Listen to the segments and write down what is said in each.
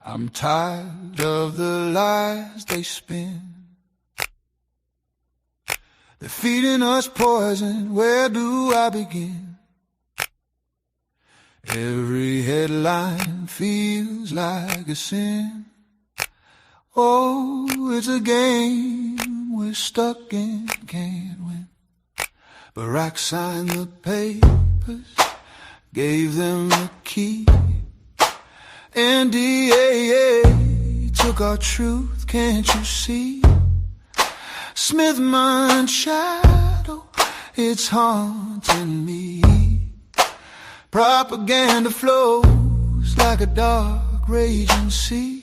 I'm tired of the lies they spin. They're feeding us poison, where do I begin? Every headline feels like a sin. Oh, it's a game we're stuck in, can't win. Barack signed the papers, gave them the key. NDAA took our truth, can't you see? Smith mind shadow, it's haunting me. Propaganda flows like a dark raging sea.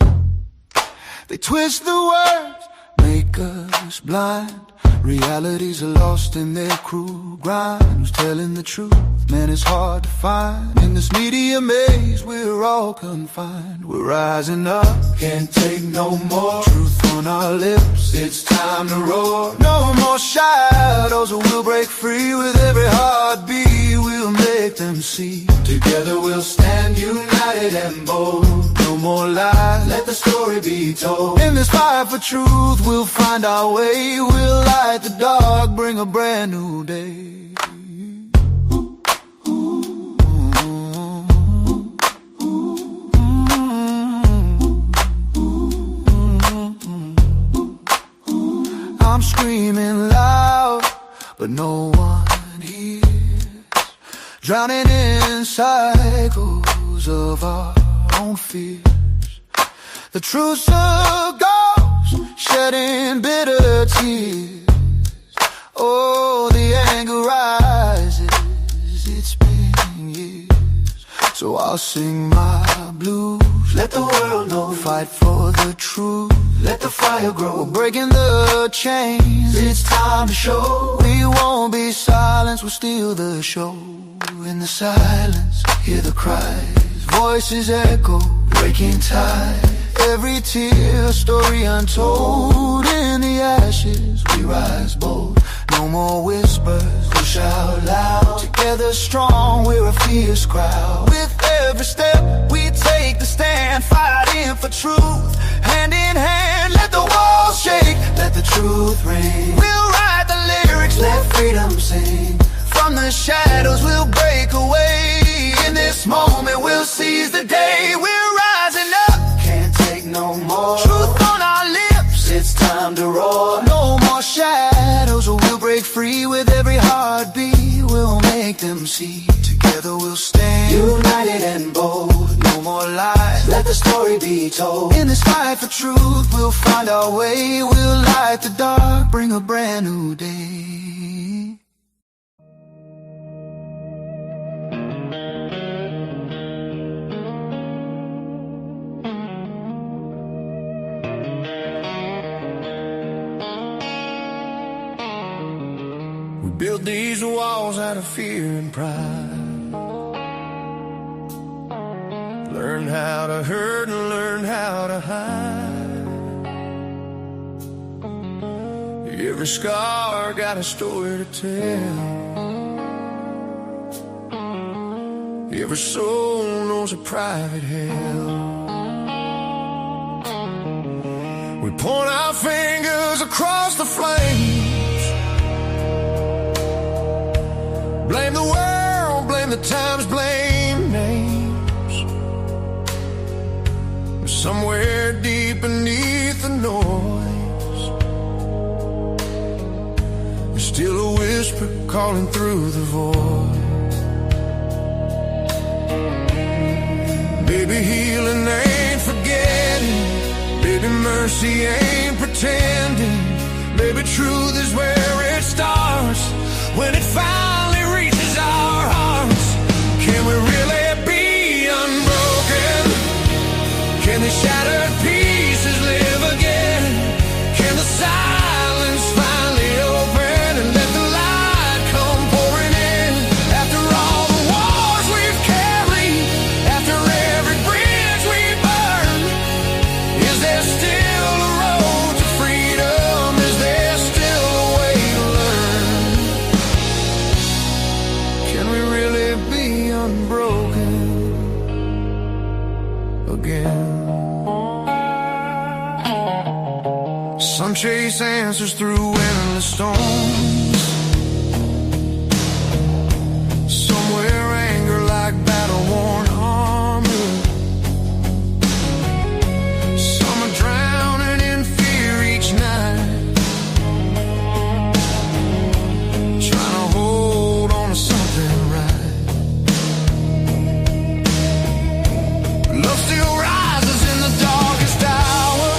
They twist the words, make us blind. Realities are lost in their cruel grind. Who's telling the truth? Man, it's hard to find. In this media maze, we're all confined. We're rising up, can't take no more. Truth on our lips, it's time to roar. No more shadows, we'll break free. With every heartbeat, we'll make them see. Together we'll stand united and bold. No more lies, let the story be told. In this fight for truth, we'll find our way. We'll light the dark, bring a brand new day. I'm screaming loud, but no one hears. Drowning in cycles of our own fears. The truth's a ghost, shedding bitter tears. Oh, the anger rises, it's been years. So I'll sing my blues, let the world know. Fight for the truth, let the fire grow. We're breaking the chains, it's time to show. We won't be silenced, we'll steal the show. In the silence, hear the cries, voices echo, breaking tide. Every tear, a story untold. In the ashes, we rise bold. No more whispers, we'll shout loud. Together strong, we're a fierce crowd. With every step, we take the stand, fighting for truth. Hand in hand, let the walls shake, let the truth ring. We'll write the lyrics, let freedom sing. From the shadows, we'll break away. In this moment, we'll seize the day. We're rising up, can't take no more. Truth on our lips, it's time to roar. No more shadows, we'll break free. With every heartbeat, we'll make them see. Together we'll stand, united and bold. No more lies, let the story be told. In this fight for truth, we'll find our way. We'll light the dark, bring a brand new day. Build these walls out of fear and pride. Learn how to hurt and learn how to hide. Every scar got a story to tell. Every soul knows a private hell. We point our fingers across the flames. Blame the world, blame the times, blame names. Somewhere deep beneath the noise, there's still a whisper calling through the void. Baby, healing ain't forgetting. Baby, mercy ain't pretending. Baby, truth is where it starts. When it finally reaches our hearts, can we really be unbroken? Can the shattered pieces live again? Can the silence finally open and let the light come pouring in? After all the wars we've carried, after every bridge we burned, is there still a road to freedom? chase answers through endless storms. Somewhere anger like battle-worn armor. Some are drowning in fear each night, trying to hold on to something right. Love still rises in the darkest hour.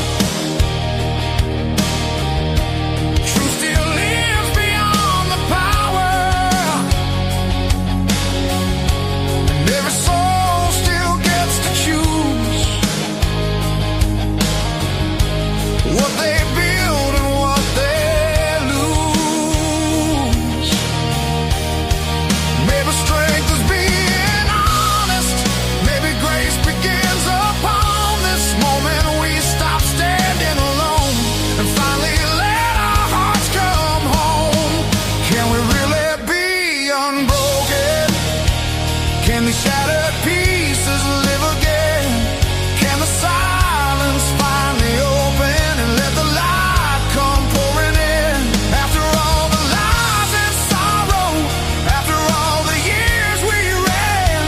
Truth still lives beyond the power. And every soul still gets to choose what they build and what they lose. Maybe strength is being honest. Maybe grace begins upon this moment we stop standing alone and finally let our hearts come home. Can we really be unbroken? Can these shattered pieces live again? Can the silence finally open and let the light come pouring in? After all the lies and sorrow, after all the years we ran,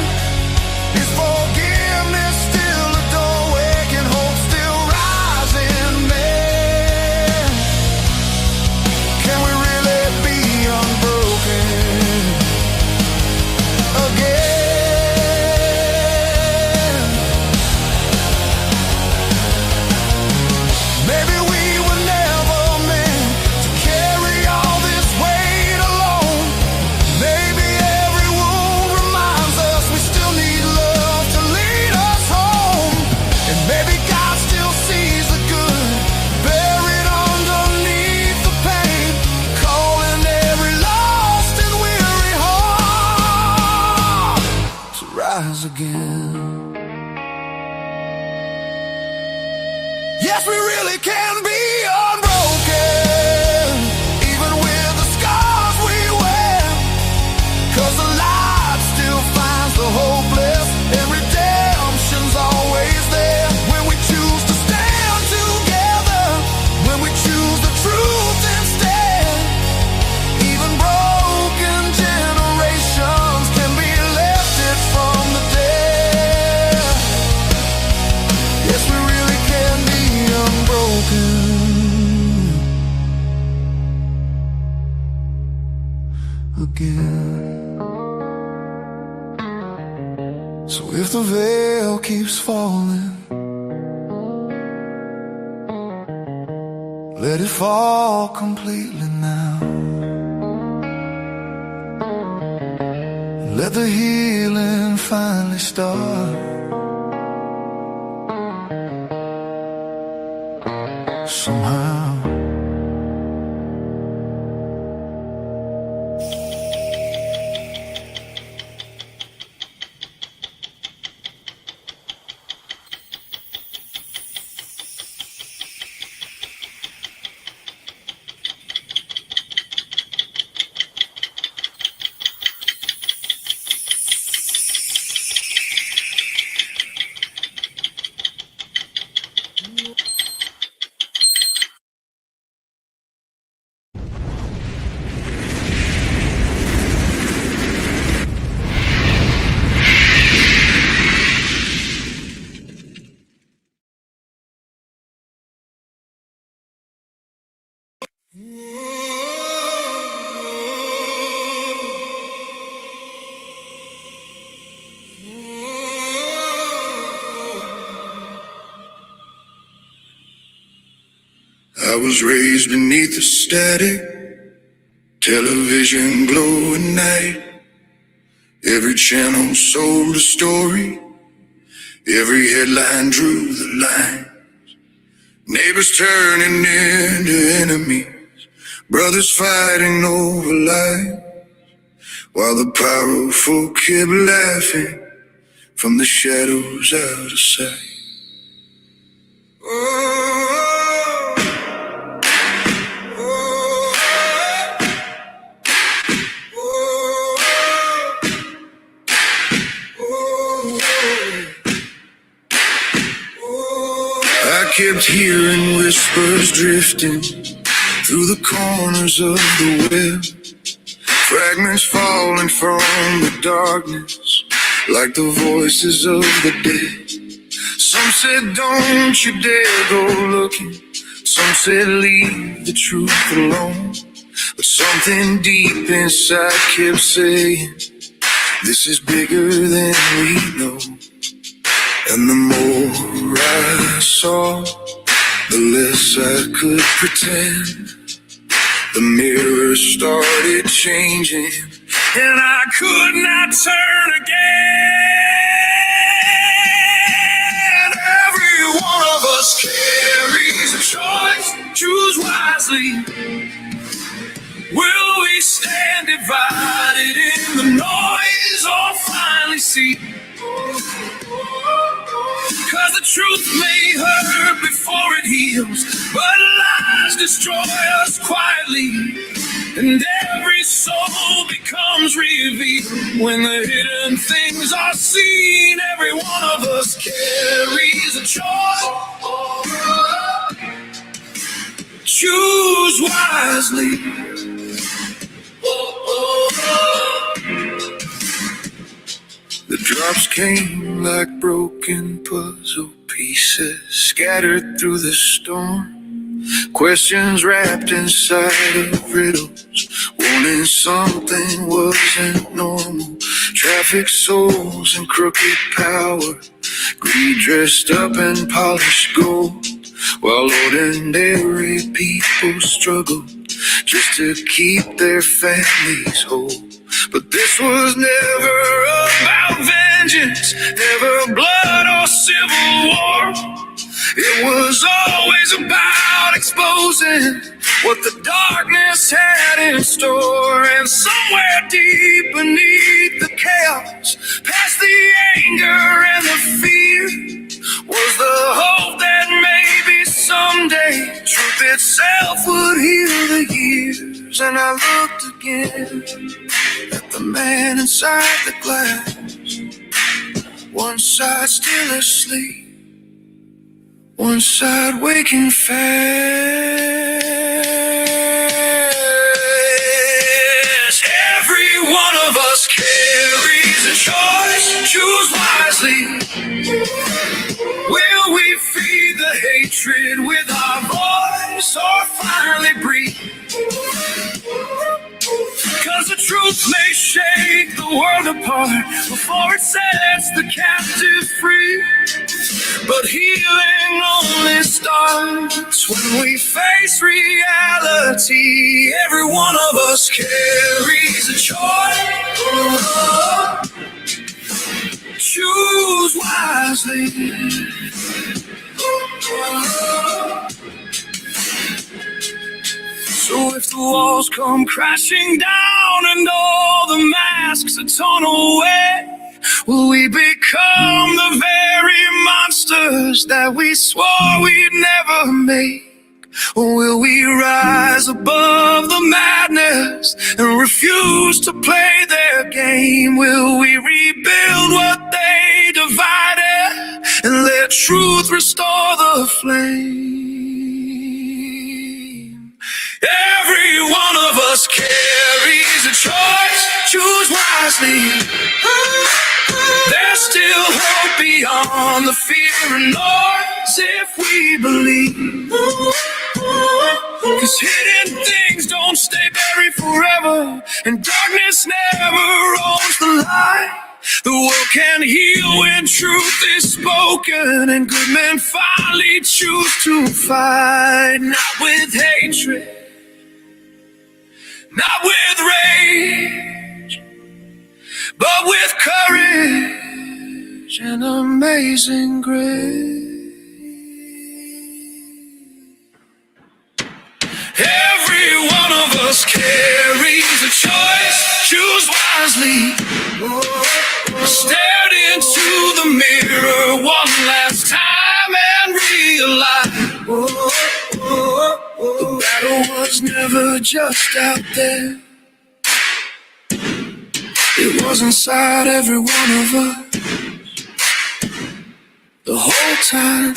is forgiveness still a doorway? Can hope still rise in men? Can we really be unbroken again? Maybe we were never meant to carry all this weight alone. Maybe every wound reminds us we still need love to lead us home. And maybe God still sees the good buried underneath the pain, calling every lost and weary heart to rise again. Yes, we really can be unbroken, even with the scars we wear. 'Cause the light still finds the hopeless, and redemption's always there. When we choose to stand together, when we choose the truth instead, even broken generations can be lifted from the dead. Yes, we really can be unbroken again. So if the veil keeps falling, let it fall completely now. Let the healing finally start. Somehow. I was raised beneath the static, television glow at night. Every channel sold a story, every headline drew the line. Neighbors turning into enemies, brothers fighting over life, while the powerful kept laughing from the shadows out of sight. I kept hearing whispers drifting through the corners of the web, fragments falling from the darkness like the voices of the dead. Some said don't you dare go looking, some said leave the truth alone, but something deep inside kept saying this is bigger than we know. And the more I saw, the less I could pretend. The mirror started changing, and I could not turn again. Every one of us carries a choice. Choose wisely. Will we stand divided in the noise, or finally see? 'Cause the truth may hurt before it heals, but lies destroy us quietly, and every soul becomes revealed when the hidden things are seen. Every one of us carries a choice. Choose wisely. The drops came like broken puzzle pieces scattered through the storm. Questions wrapped inside of riddles, warning something wasn't normal. Traffic souls and crooked power, greed dressed up in polished gold, while ordinary people struggle just to keep their families whole. But this was never about vengeance, never blood or civil war. It was always about exposing what the darkness had in store. And somewhere deep beneath the chaos, past the anger and the fear, was the hope that maybe someday truth itself would heal the years. And I looked again at the man inside the glass, one side still asleep, one side waking fast. Every one of us carries a choice. Choose wisely. Will we feed the hatred with our voice, or finally breathe? 'Cause the truth may shake the world apart before it sets the captive free. But healing only starts when we face reality. Every one of us carries a choice. Choose wisely. So if the walls come crashing down and all the masks are torn away, will we become the very monsters that we swore we'd never make? Or will we rise above the madness and refuse to play their game? Will we rebuild what they divided and let truth restore the flame? Every one of us carries a choice. Choose wisely. There's still hope beyond the fear and noise if we believe. 'Cause hidden things don't stay buried forever, and darkness never owns the light. The world can heal when truth is spoken, and good men finally choose to fight. Not with hatred, not with rage, but with courage and amazing grace. Every one of us carries a choice. Choose wisely. Stared into the mirror one last time and realized the battle was never just out there. It was inside every one of us the whole time.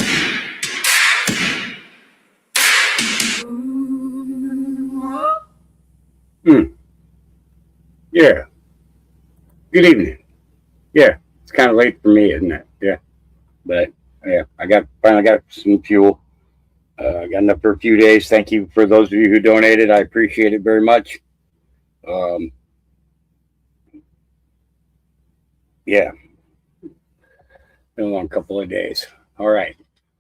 Hmm. Yeah. Good evening. Yeah. It's kind of late for me, isn't it? Yeah. But yeah, finally got some fuel. Got enough for a few days. Thank you for those of you who donated. I appreciate it very much. Um, yeah, been a long couple of days. All right,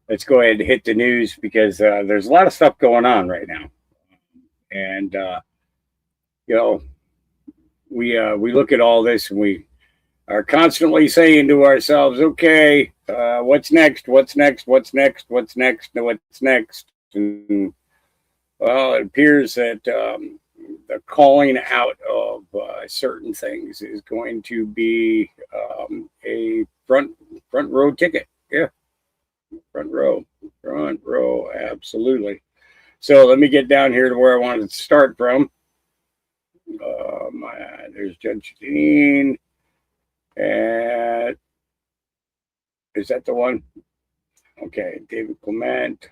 let's go ahead and hit the news because there's a lot of stuff going on right now, and you know we look at all this and we are constantly saying to ourselves, okay, what's next? What's next? What's next? What's next? What's next? And well, it appears that the calling out of certain things is going to be a front row ticket. Yeah, front row, front row, absolutely. So let me get down here to where I wanted to start from. There's Judge Dean, and is that the one? Okay, David Clement.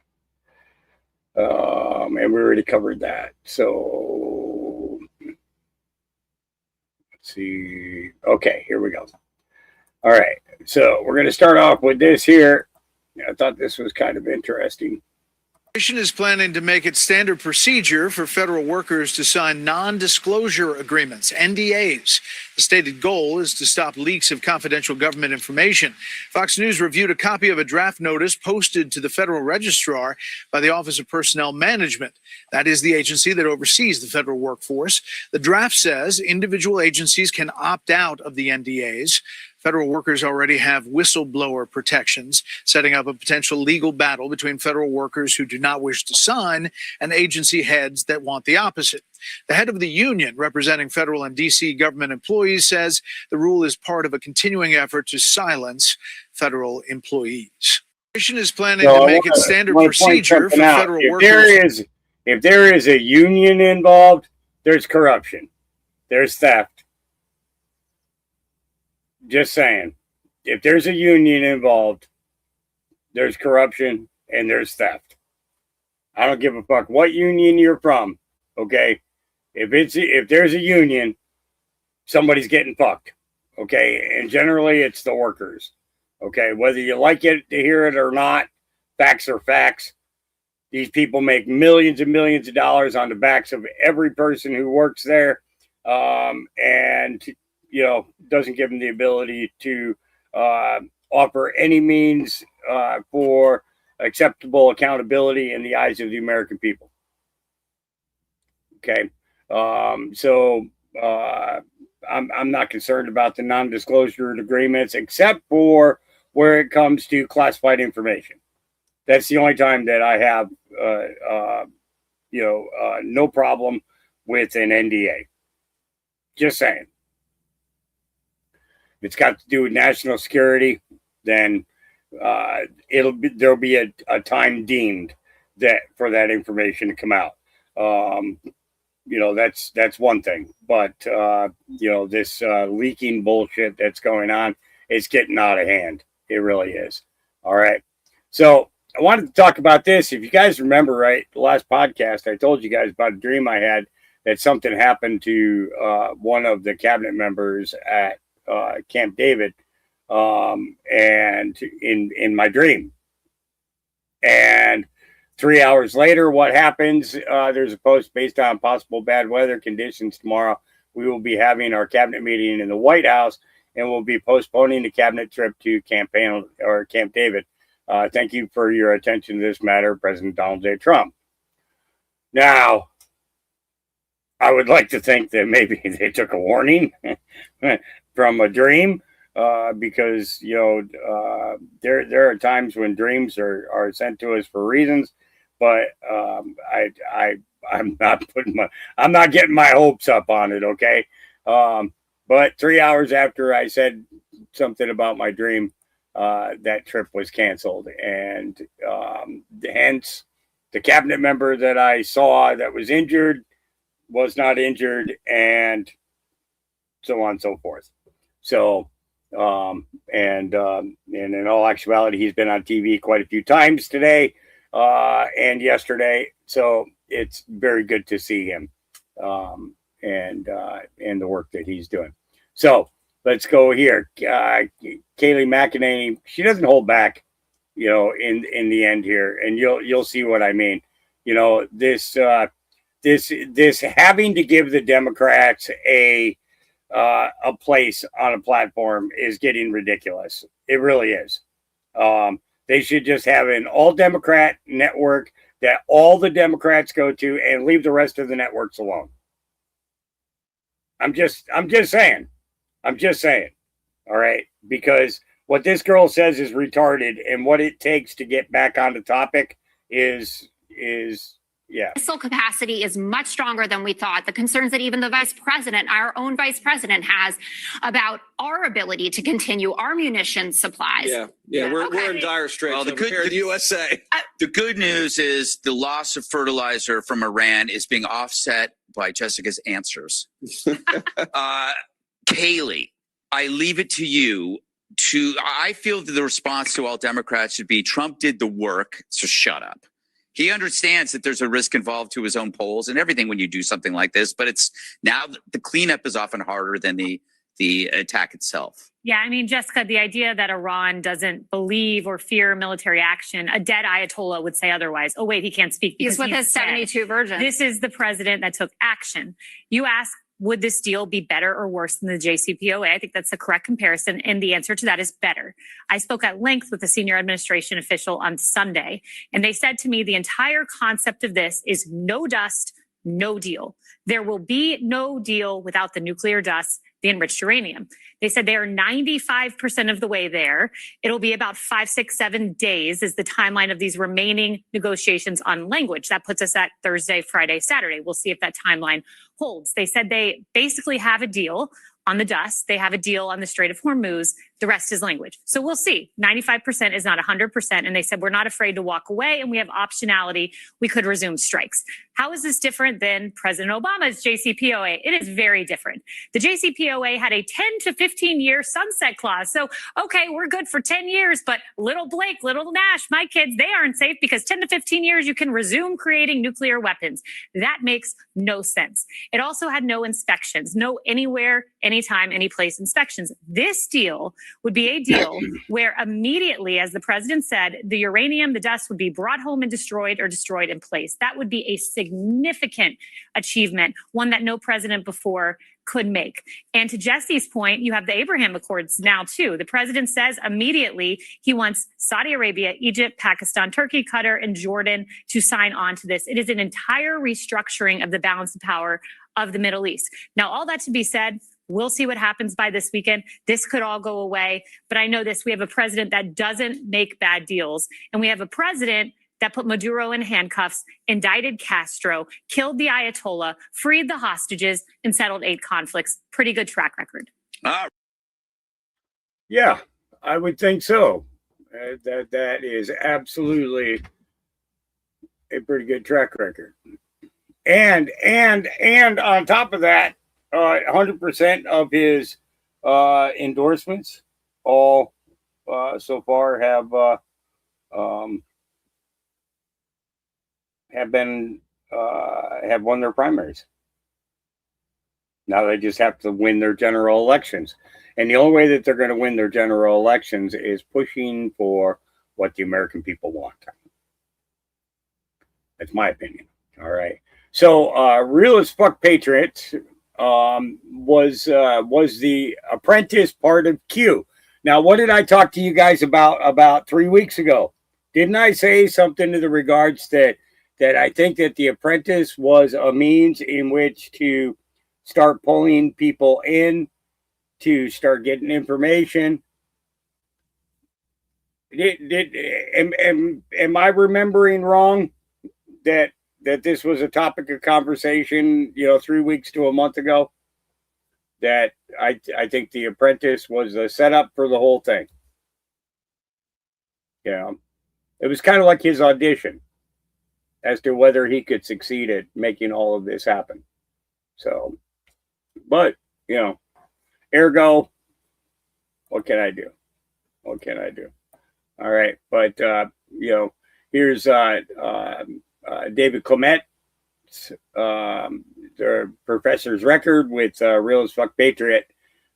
And we already covered that. So let's see. Okay, here we go. All right. So we're going to start off with this here. I thought this was kind of interesting. The is planning to make it standard procedure for federal workers to sign non-disclosure agreements, NDAs. The stated goal is to stop leaks of confidential government information. Fox News reviewed a copy of a draft notice posted to the federal registrar by the Office of Personnel Management. That is the agency that oversees the federal workforce. The draft says individual agencies can opt out of the NDAs. Federal workers already have whistleblower protections, setting up a potential legal battle between federal workers who do not wish to sign and agency heads that want the opposite. The head of the union representing federal and D.C. government employees says the rule is part of a continuing effort to silence federal employees. The administration is planning to make it standard procedure for federal workers. If there is a union involved, there's corruption, there's theft. Just saying, if there's a union involved, there's corruption and there's theft. I don't give a fuck what union you're from. Okay, if there's a union, somebody's getting fucked. Okay, and generally it's the workers. Okay, whether you like it to hear it or not, facts are facts. These people make millions and millions of dollars on the backs of every person who works there, and doesn't give them the ability to offer any means for acceptable accountability in the eyes of the American people. Okay, so I'm not concerned about the non-disclosure agreements, except for where it comes to classified information. That's the only time that I have, no problem with an NDA. Just saying. If it's got to do with national security, then there'll be a time deemed that for that information to come out. That's one thing. But this leaking bullshit that's going on, it's getting out of hand. It really is. All right. So I wanted to talk about this. If you guys remember, right, the last podcast, I told you guys about a dream I had that something happened to one of the cabinet members at Camp David, and in my dream. And 3 hours later, what happens? There's a post based on possible bad weather conditions tomorrow. We will be having our cabinet meeting in the White House, and we'll be postponing the cabinet trip to Camp David. Thank you for your attention to this matter, President Donald J. Trump. Now, I would like to think that maybe they took a warning from a dream, because there are times when dreams are sent to us for reasons, but I'm not getting my hopes up on it. Okay, but 3 hours after I said something about my dream, that trip was canceled, and hence the cabinet member that I saw that was injured was not injured, and so on and so forth. So, and in all actuality, he's been on TV quite a few times today and yesterday. So it's very good to see him. the work that he's doing. So let's go here. Kayleigh McEnany, she doesn't hold back, in the end here, and you'll see what I mean. This having to give the Democrats a place on a platform is getting ridiculous. It really is. They should just have an all Democrat network that all the Democrats go to and leave the rest of the networks alone. I'm just saying. All right. Because what this girl says is retarded, and what it takes to get back on the topic is yeah. Missile capacity is much stronger than we thought. The concerns that even the vice president, our own vice president, has about our ability to continue our munitions supplies. We're in dire straits. Well, the USA. The good news is the loss of fertilizer from Iran is being offset by Jessica's answers. Kayleigh, I leave it to you. I feel that the response to all Democrats should be Trump did the work, so shut up. He understands that there's a risk involved to his own polls and everything when you do something like this, but it's now the cleanup is often harder than the attack itself. Yeah, I mean, Jessica, the idea that Iran doesn't believe or fear military action, a dead Ayatollah would say otherwise. Oh, wait, he can't speak. He's with his 72 virgins. This is the president that took action. You ask, would this deal be better or worse than the JCPOA? I think that's the correct comparison. And the answer to that is better. I spoke at length with a senior administration official on Sunday, and they said to me, the entire concept of this is no dust, no deal. There will be no deal without the nuclear dust, the enriched uranium. They said they are 95% of the way there. It'll be about 5, 6, 7 days is the timeline of these remaining negotiations on language. That puts us at Thursday, Friday, Saturday. We'll see if that timeline holds. They said they basically have a deal on the dust. They have a deal on the Strait of Hormuz. The rest is language. So we'll see. 95% is not 100%. And they said, we're not afraid to walk away and we have optionality. We could resume strikes. How is this different than President Obama's JCPOA? It is very different. The JCPOA had a 10 to 15 year sunset clause. So, okay, we're good for 10 years, but little Blake, little Nash, my kids, they aren't safe because 10 to 15 years, you can resume creating nuclear weapons. That makes no sense. It also had no inspections, no anywhere, anytime, any place inspections. This deal would be a deal where immediately, as the president said, the uranium, the dust would be brought home and destroyed or destroyed in place. That would be a significant achievement, one that no president before could make. And to Jesse's point, you have the Abraham Accords now too. The president says immediately he wants Saudi Arabia, Egypt, Pakistan, Turkey, Qatar, and Jordan to sign on to this. It is an entire restructuring of the balance of power of the Middle East. Now, all that to be said, we'll see what happens by this weekend. This could all go away. But I know this, we have a president that doesn't make bad deals. And we have a president that put Maduro in handcuffs, indicted Castro, killed the Ayatollah, freed the hostages, and settled 8 conflicts. Pretty good track record. Yeah, I would think so. That is absolutely a pretty good track record. And on top of that, 100% of his endorsements all so far have won their primaries. Now they just have to win their general elections. And the only way that they're going to win their general elections is pushing for what the American people want. That's my opinion. All right. So Real as Fuck Patriots was the Apprentice part of Q. Now, what did I talk to you guys about 3 weeks ago? Didn't I say something to the regards that I think that the Apprentice was a means in which to start pulling people in to start getting information? Am I remembering wrong that this was a topic of conversation, 3 weeks to a month ago? That I think the Apprentice was a setup for the whole thing. It was kind of like his audition as to whether he could succeed at making all of this happen. So, but, ergo, what can I do? All right. But, here's David Clement professor's record with Real as Fuck Patriot.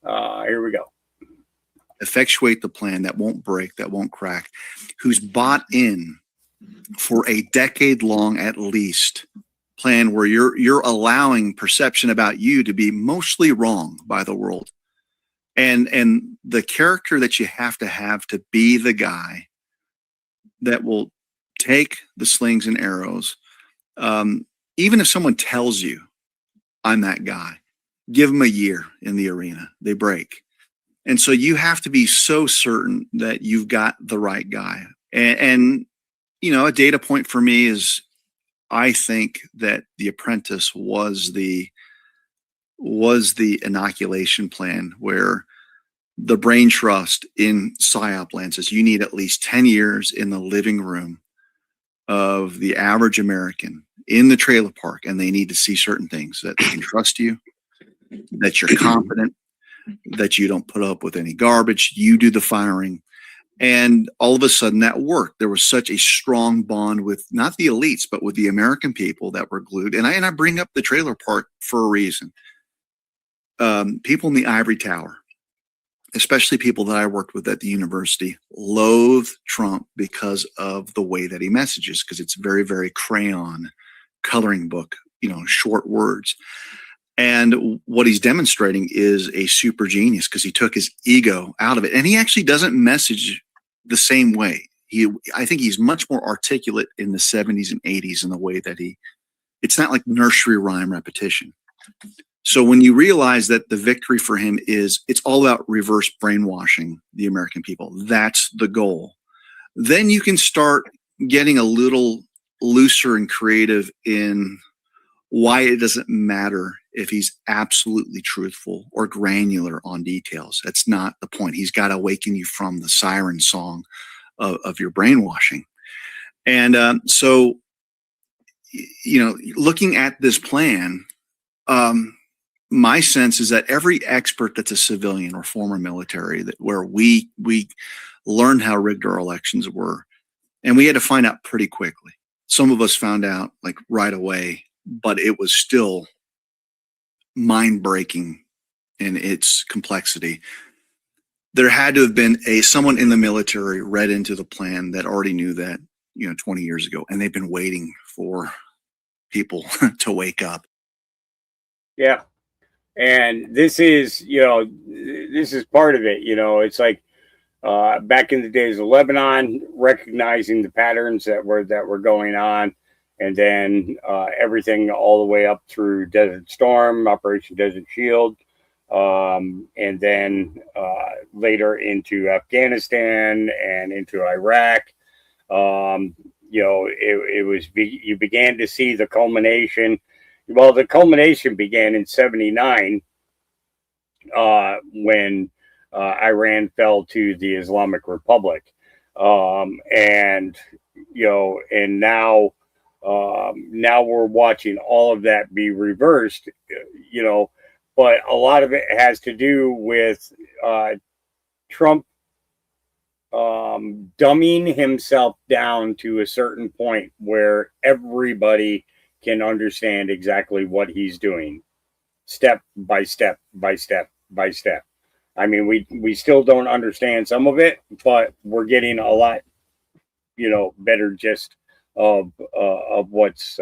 Here we go. Effectuate the plan that won't break, that won't crack, who's bought in for a decade long at least plan where you're allowing perception about you to be mostly wrong by the world. And the character that you have to be the guy that will take the slings and arrows. Even if someone tells you I'm that guy, give them a year in the arena, they break. And so you have to be so certain that you've got the right guy. And you know, a data point for me is I think that The Apprentice was the inoculation plan where the brain trust in PSYOP land says you need at least 10 years in the living room of the average American in the trailer park, and they need to see certain things, that they can trust you, that you're competent, that you don't put up with any garbage, you do the firing. And all of a sudden that worked. There was such a strong bond with not the elites, but with the American people that were glued. And I bring up the trailer park for a reason. People in the ivory tower, especially people that I worked with at the university, loathe Trump because of the way that he messages, because it's very, very crayon coloring book, you know, short words. And what he's demonstrating is a super genius because he took his ego out of it. And he actually doesn't message the same way. I think he's much more articulate in the 70s and 80s in the way that it's not like nursery rhyme repetition. So when you realize that the victory for him is, it's all about reverse brainwashing the American people, that's the goal. Then you can start getting a little looser and creative in why it doesn't matter if he's absolutely truthful or granular on details. That's not the point. He's got to awaken you from the siren song of your brainwashing. And so, you know, looking at this plan, my sense is that every expert that's a civilian or former military, that where we learned how rigged our elections were, and we had to find out pretty quickly. Some of us found out like right away, but it was still mind-breaking in its complexity. There had to have been someone in the military read into the plan that already knew that, you know, 20 years ago, and they've been waiting for people to wake up. Yeah. And this is, you know, this is part of it. You know, it's like back in the days of Lebanon, recognizing the patterns that were going on, and then everything all the way up through Desert Storm, Operation Desert Shield, and then later into Afghanistan and into Iraq. You know, you began to see the culmination. Well, the culmination began in '79 when Iran fell to the Islamic Republic, and you know, and now we're watching all of that be reversed. You know, but a lot of it has to do with Trump dumbing himself down to a certain point where everybody can understand exactly what he's doing, step by step by step by step. I mean, we still don't understand some of it, but we're getting a lot, you know, better gist of what's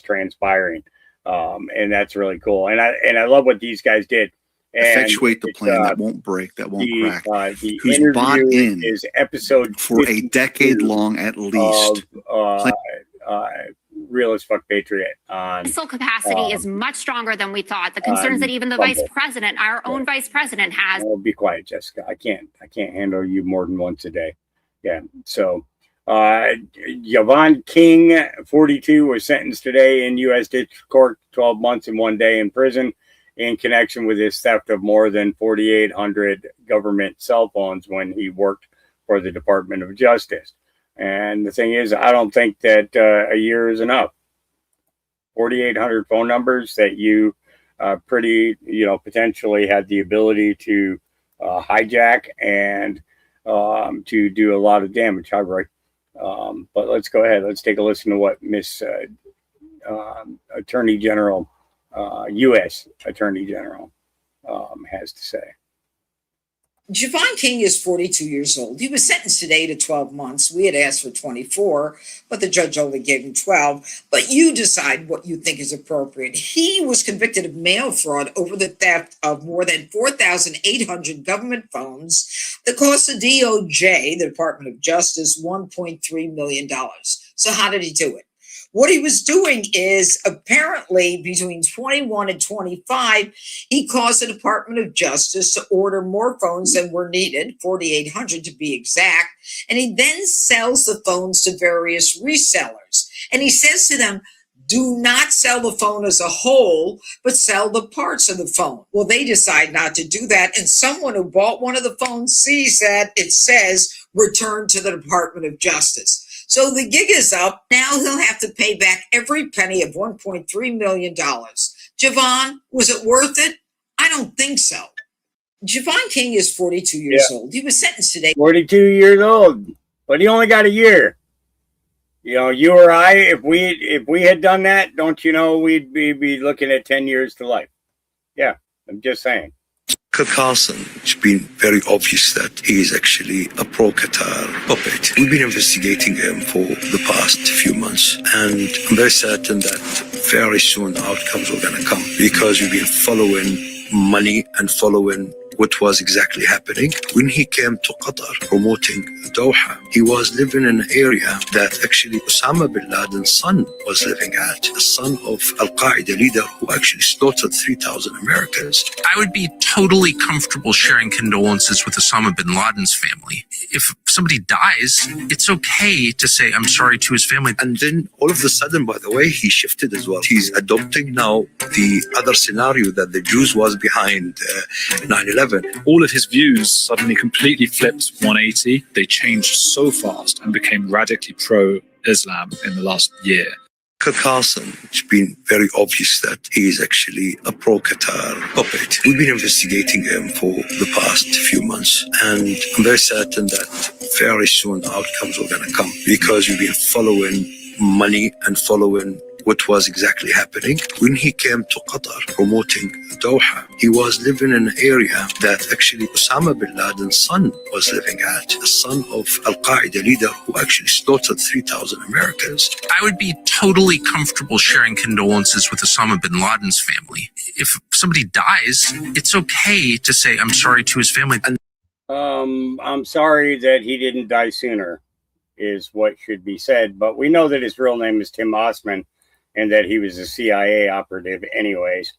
transpiring, and that's really cool. And I love what these guys did. And effectuate the plan that won't break, that won't crack. The who's bought in is episode for a decade long at least. Real as Fuck Patriot on Missile capacity is much stronger than we thought. The concerns that even the vice president, our own vice president, has. Oh, be quiet, Jessica. I can't handle you more than once a day. Yeah. So Yvonne King, 42, was sentenced today in U.S. District Court, 12 months and 1 day in prison in connection with his theft of more than 4,800 government cell phones when he worked for the Department of Justice. And the thing is, I don't think that a year is enough. 4,800 phone numbers that you potentially had the ability to hijack and to do a lot of damage. Hi, Roy. But let's go ahead. Let's take a listen to what Miss Attorney General U.S. Attorney General has to say. Javon King is 42 years old. He was sentenced today to 12 months. We had asked for 24, but the judge only gave him 12. But you decide what you think is appropriate. He was convicted of mail fraud over the theft of more than 4,800 government phones that cost the DOJ, the Department of Justice, $1.3 million. So how did he do it? What he was doing is apparently between 21 and 25, he caused the Department of Justice to order more phones than were needed, 4,800 to be exact. And he then sells the phones to various resellers. And he says to them, do not sell the phone as a whole, but sell the parts of the phone. Well, they decide not to do that. And someone who bought one of the phones sees that it says return to the Department of Justice. So the gig is up. Now he'll have to pay back every penny of $1.3 million. Javon, was it worth it? I don't think so. Javon King is 42 years old. He was sentenced today. 42 years old, but he only got a year. You know, you or I, if we had done that, don't you know, we'd be looking at 10 years to life. Yeah, I'm just saying. Carson, it's been very obvious that he is actually a pro-Qatar puppet. We've been investigating him for the past few months, and I'm very certain that very soon outcomes are going to come because we've been following money and following what was exactly happening. When he came to Qatar promoting Doha, he was living in an area that actually Osama bin Laden's son was living at, the son of Al-Qaeda leader who actually slaughtered 3,000 Americans. I would be totally comfortable sharing condolences with Osama bin Laden's family. If somebody dies, it's okay to say, I'm sorry to his family. And then all of a sudden, by the way, he shifted as well. He's adopting now the other scenario that the Jews was behind 9/11. All of his views suddenly completely flipped 180. They changed so fast and became radically pro-Islam in the last year. Carson, it's been very obvious that he is actually a pro-Qatar puppet. We've been investigating him for the past few months, and I'm very certain that very soon outcomes are going to come because we've been following money and following what was exactly happening. When he came to Qatar promoting Doha, he was living in an area that actually Osama bin Laden's son was living at, the son of Al-Qaeda leader who actually slaughtered 3,000 Americans. I would be totally comfortable sharing condolences with Osama bin Laden's family. If somebody dies, it's okay to say, I'm sorry to his family. I'm sorry that he didn't die sooner is what should be said, but we know that his real name is Tim Osman, and that he was a CIA operative anyways.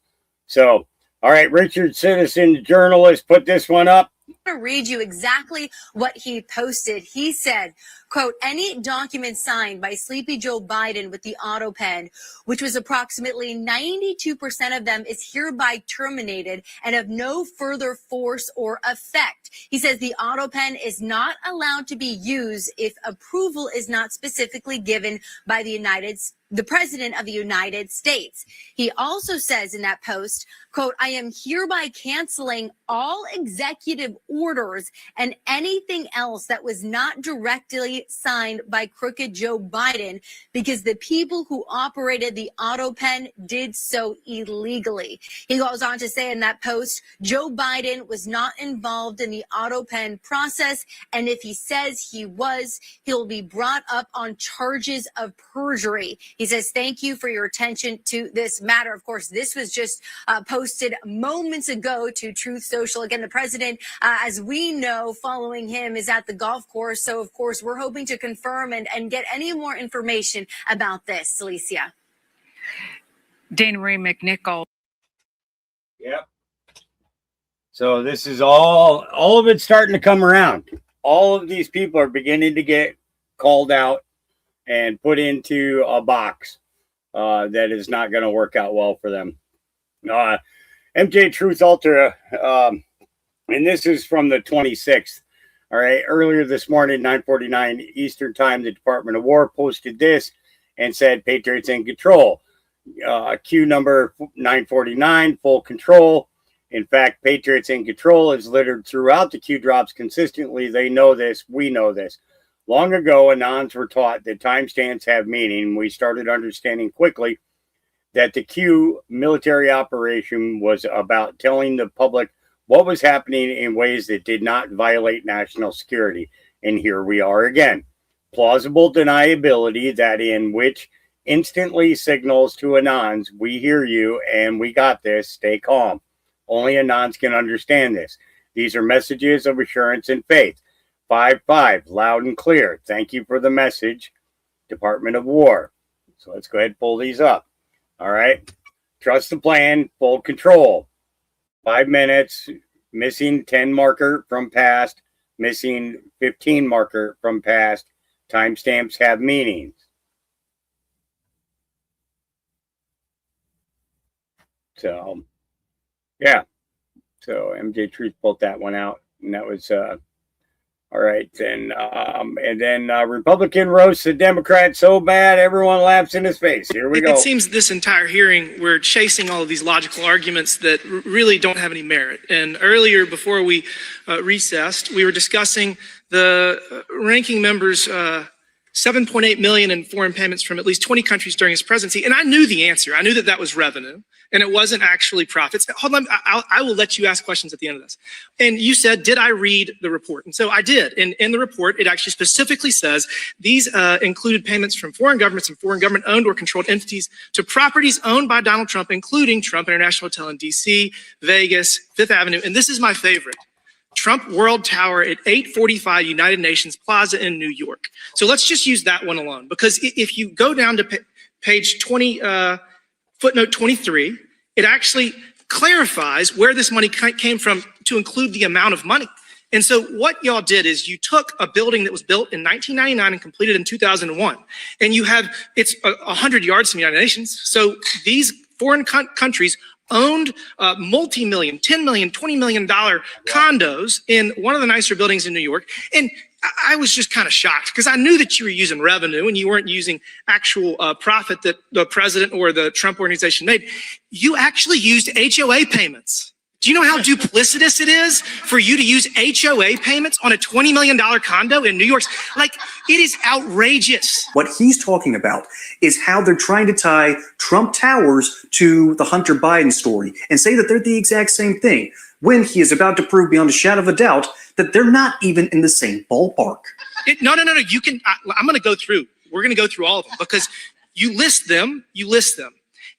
So, all right, Richard Citizen, journalist, put this one up. I'm going to read you exactly what he posted. He said, quote, any document signed by Sleepy Joe Biden with the auto pen, which was approximately 92% of them, is hereby terminated and of no further force or effect. He says the auto pen is not allowed to be used if approval is not specifically given by the President of the United States. He also says in that post, quote, I am hereby canceling all executive orders and anything else that was not directly signed by crooked Joe Biden because the people who operated the auto pen did so illegally. He goes on to say in that post, Joe Biden was not involved in the auto pen process, and if he says he was, he'll be brought up on charges of perjury. He says, thank you for your attention to this matter. Of course, this was just posted moments ago to Truth Social. Again, the president, as we know, following him is at the golf course. So, of course, we're hoping to confirm and get any more information about this. Celicia. Dana Marie McNichol. Yep. So this is all of it's starting to come around. All of these people are beginning to get called out and put into a box that is not going to work out well for them. MJ Truth Ultra, and this is from the 26th. All right, earlier this morning, 9:49 Eastern Time, the Department of War posted this and said, Patriots in control. Q number 949, full control. In fact, Patriots in control is littered throughout the Q drops consistently. They know this. We know this. Long ago, Anons were taught that timestamps have meaning. We started understanding quickly that the Q military operation was about telling the public what was happening in ways that did not violate national security. And here we are again. Plausible deniability that in which instantly signals to Anons, we hear you and we got this, stay calm. Only Anons can understand this. These are messages of assurance and faith. 5-5, loud and clear. Thank you for the message, Department of War. So let's go ahead and pull these up. All right. Trust the plan, full control. 5 minutes, missing 10 marker from past, missing 15 marker from past. Timestamps have meanings. So, yeah. So MJ Truth pulled that one out, and that was all right. Then and then Republican roasts the Democrat so bad everyone laughs in his face. Here we go. It seems this entire hearing we're chasing all of these logical arguments that really don't have any merit. And earlier, before we recessed, we were discussing the ranking member's 7.8 million in foreign payments from at least 20 countries during his presidency. And I knew the answer. I knew that that was revenue and it wasn't actually profits. Hold on. I will let you ask questions at the end of this. And you said, did I read the report? And so I did. And in the report, it actually specifically says these included payments from foreign governments and foreign government owned or controlled entities to properties owned by Donald Trump, including Trump International Hotel in DC, Vegas, Fifth Avenue. And this is my favorite. Trump World Tower at 845 United Nations Plaza in New York. So let's just use that one alone, because if you go down to page 20, footnote 23, it actually clarifies where this money came from to include the amount of money. And so what y'all did is you took a building that was built in 1999 and completed in 2001, and you have, it's 100 yards from the United Nations. So these foreign countries owned multi-million, $10 million, $20 million condos in one of the nicer buildings in New York. And I was just kind of shocked because I knew that you were using revenue and you weren't using actual profit that the president or the Trump organization made. You actually used HOA payments. Do you know how duplicitous it is for you to use HOA payments on a $20 million condo in New York? Like, it is outrageous. What he's talking about is how they're trying to tie Trump Towers to the Hunter Biden story and say that they're the exact same thing, when he is about to prove beyond a shadow of a doubt that they're not even in the same ballpark. No. You can, I'm going to go through. We're going to go through all of them because you list them.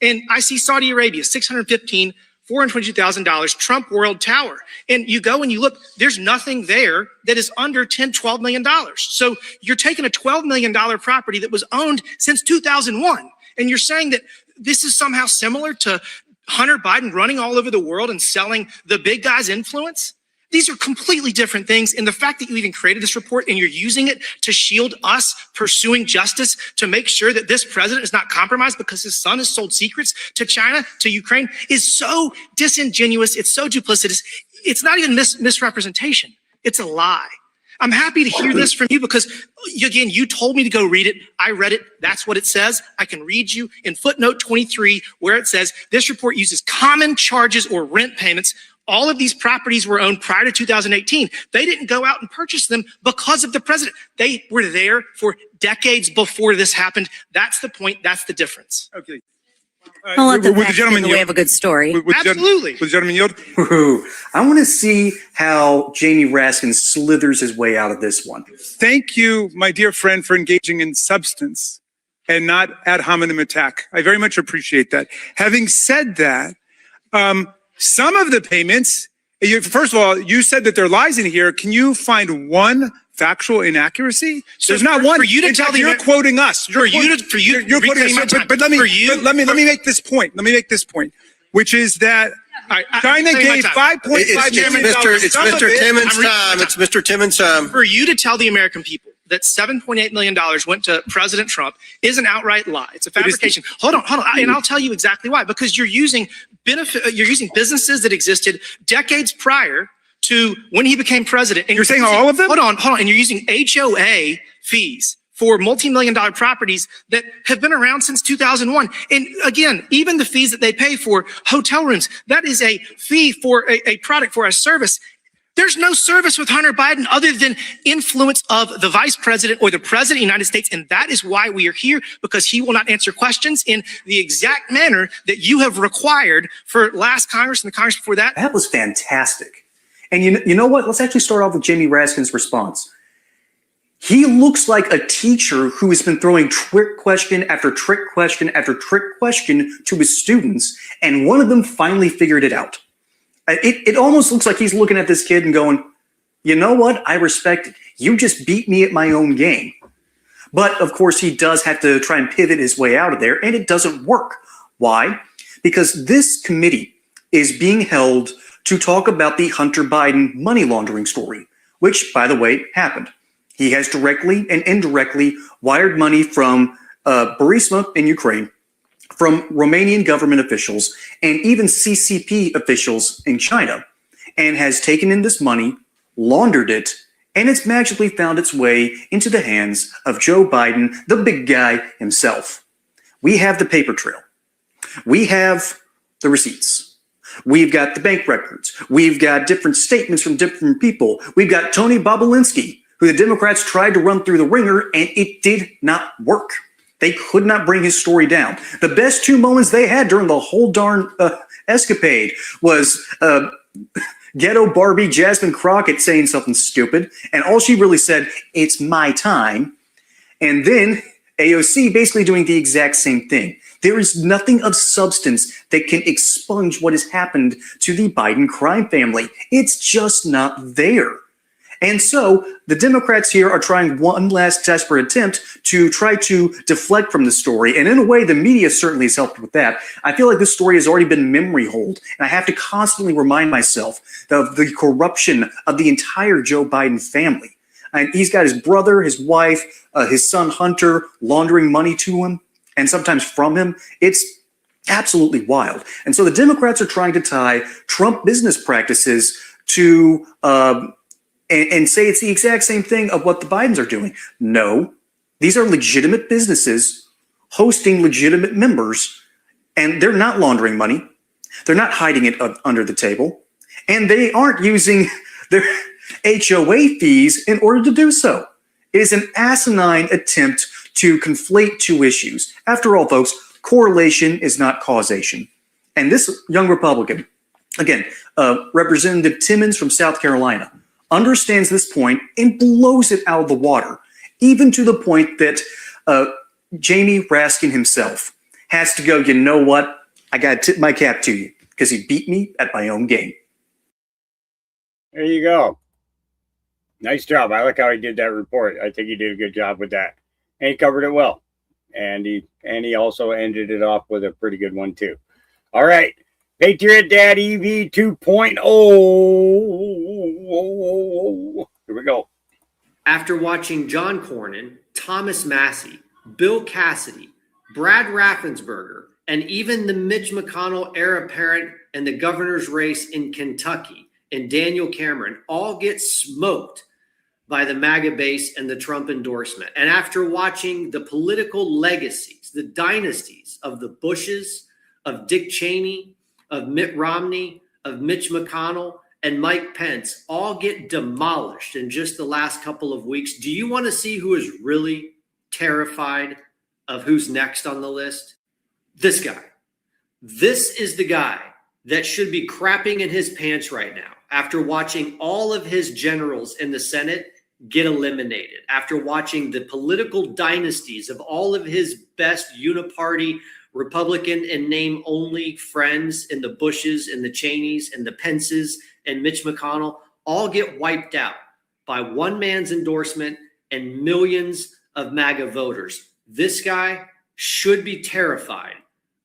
And I see Saudi Arabia, $422,000 Trump World Tower. And you go and you look, there's nothing there that is under $12 million. So you're taking a $12 million property that was owned since 2001. And you're saying that this is somehow similar to Hunter Biden running all over the world and selling the big guy's influence? These are completely different things. And the fact that you even created this report and you're using it to shield us pursuing justice to make sure that this president is not compromised because his son has sold secrets to China, to Ukraine, is so disingenuous. It's so duplicitous. It's not even misrepresentation. It's a lie. I'm happy to hear this from you because, again, you told me to go read it. I read it. That's what it says. I can read you in footnote 23 where it says this report uses common charges or rent payments. All of these properties were owned prior to 2018. They didn't go out and purchase them because of the president. They were there for decades before this happened. That's the point. That's the difference. Okay. I'll let the gentleman have a good story. Absolutely. Would the gentleman yield? I want to see how Jamie Raskin slithers his way out of this one. Thank you, my dear friend, for engaging in substance and not ad hominem attack. I very much appreciate that. Having said that, some of the payments, first of all, you said that there are lies in here. Can you find one factual inaccuracy? So there's not one. For you to tell you're quoting us. You're quoting us. But let me make this point. Which is that China gave $5.5 million. It's Mr. Timmons' time. It's Mr. Timmons' time. For you to tell the American people that $7.8 million went to President Trump is an outright lie. It's a fabrication. Hold on. And I'll tell you exactly why. Because you're using businesses that existed decades prior to when he became president. And you're saying all of them? Hold on. And you're using HOA fees for multi-million-dollar properties that have been around since 2001. And again, even the fees that they pay for hotel rooms, that is a fee for a product, for a service. There's no service with Hunter Biden other than influence of the vice president or the president of the United States. And that is why we are here, because he will not answer questions in the exact manner that you have required for last Congress and the Congress before that. That was fantastic. And you know what? Let's actually start off with Jamie Raskin's response. He looks like a teacher who has been throwing trick question after trick question after trick question to his students, and one of them finally figured it out. It almost looks like he's looking at this kid and going, you know what? I respect it. You just beat me at my own game. But of course, he does have to try and pivot his way out of there, and it doesn't work. Why? Because this committee is being held to talk about the Hunter Biden money laundering story, which, by the way, happened. He has directly and indirectly wired money from Burisma in Ukraine, from Romanian government officials, and even CCP officials in China, and has taken in this money, laundered it, and it's magically found its way into the hands of Joe Biden, the big guy himself. We have the paper trail. We have the receipts. We've got the bank records. We've got different statements from different people. We've got Tony Bobulinski, who the Democrats tried to run through the ringer, and it did not work. They could not bring his story down. The best two moments they had during the whole darn escapade was ghetto Barbie Jasmine Crockett saying something stupid, and all she really said, "It's my time," and then AOC basically doing the exact same thing. There is nothing of substance that can expunge what has happened to the Biden crime family. It's just not there. And so the Democrats here are trying one last desperate attempt to try to deflect from the story. And in a way, the media certainly has helped with that. I feel like this story has already been memory holed, and I have to constantly remind myself of the corruption of the entire Joe Biden family. And he's got his brother, his wife, his son Hunter laundering money to him and sometimes from him. It's absolutely wild. And so the Democrats are trying to tie Trump business practices to and say it's the exact same thing of what the Bidens are doing. No, these are legitimate businesses hosting legitimate members, and they're not laundering money. They're not hiding it under the table, and they aren't using their HOA fees in order to do so. It is an asinine attempt to conflate two issues. After all, folks, correlation is not causation. And this young Republican, again, Representative Timmons from South Carolina, understands this point and blows it out of the water, even to the point that Jamie Raskin himself has to go, you know what? I got to tip my cap to you because he beat me at my own game. There you go. Nice job. I like how he did that report. I think he did a good job with that. And he covered it well. And he also ended it off with a pretty good one, too. All right. Patriot Dad EV 2.0. Here we go. After watching John Cornyn, Thomas Massey, Bill Cassidy, Brad Raffensperger, and even the Mitch McConnell heir apparent in the governor's race in Kentucky and Daniel Cameron all get smoked by the MAGA base and the Trump endorsement. And after watching the political legacies, the dynasties of the Bushes, of Dick Cheney, of Mitt Romney, of Mitch McConnell, and Mike Pence all get demolished in just the last couple of weeks, do you want to see who is really terrified of who's next on the list? This guy. This is the guy that should be crapping in his pants right now after watching all of his generals in the Senate get eliminated, after watching the political dynasties of all of his best uniparty Republican and name only friends in the Bushes and the Cheneys and the Pences and Mitch McConnell all get wiped out by one man's endorsement and millions of MAGA voters. This guy should be terrified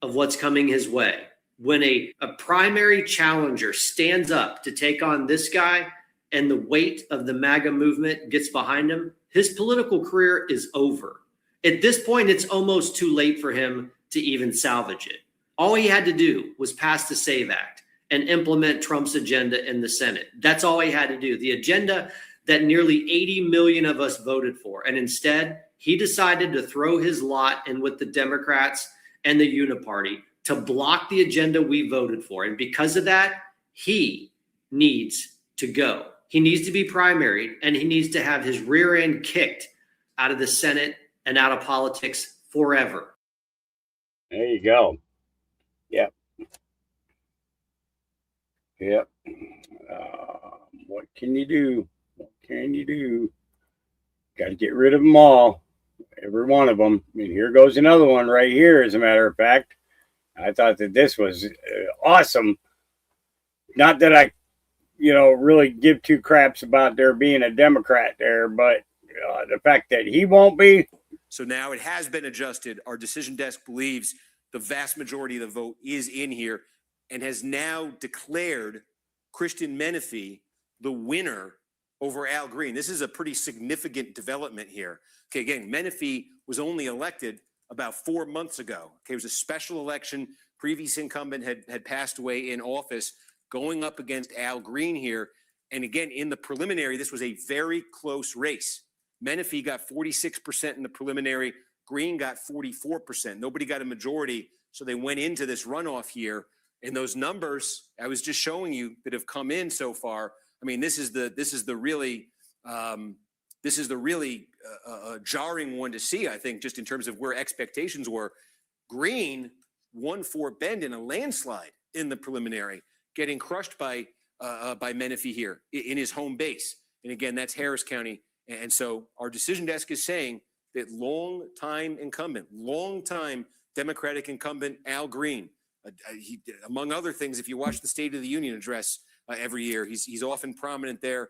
of what's coming his way. When a primary challenger stands up to take on this guy and the weight of the MAGA movement gets behind him, his political career is over. At this point, it's almost too late for him to even salvage it. All he had to do was pass the SAVE Act and implement Trump's agenda in the Senate. That's all he had to do. The agenda that nearly 80 million of us voted for. And instead, he decided to throw his lot in with the Democrats and the Uniparty to block the agenda we voted for. And because of that, he needs to go. he needs to be primaried, and he needs to have his rear end kicked out of the Senate and out of politics forever. There you go. Yep. Yep. What can you do? What can you do? Got to get rid of them all. Every one of them. I mean, here goes another one right here, as a matter of fact. I thought that this was awesome. Not that I, really give two craps about there being a Democrat there, but the fact that he won't be. So now it has been adjusted. Our decision desk believes the vast majority of the vote is in here and has now declared Christian Menefee the winner over Al Green. This is a pretty significant development here. Okay, again, Menefee was only elected about 4 months ago. Okay, it was a special election. Previous incumbent had passed away in office, going up against Al Green here. And again, in the preliminary, this was a very close race. Menefee got 46% in the preliminary. Green got 44%. Nobody got a majority, so they went into this runoff here. And those numbers I was just showing you that have come in so far. I mean, this is the really jarring one to see. I think just in terms of where expectations were. Green won Fort Bend in a landslide in the preliminary, getting crushed by Menefee here in his home base. And again, that's Harris County. And so our decision desk is saying that long-time Democratic incumbent Al Green, he, among other things, if you watch the State of the Union address every year, he's often prominent there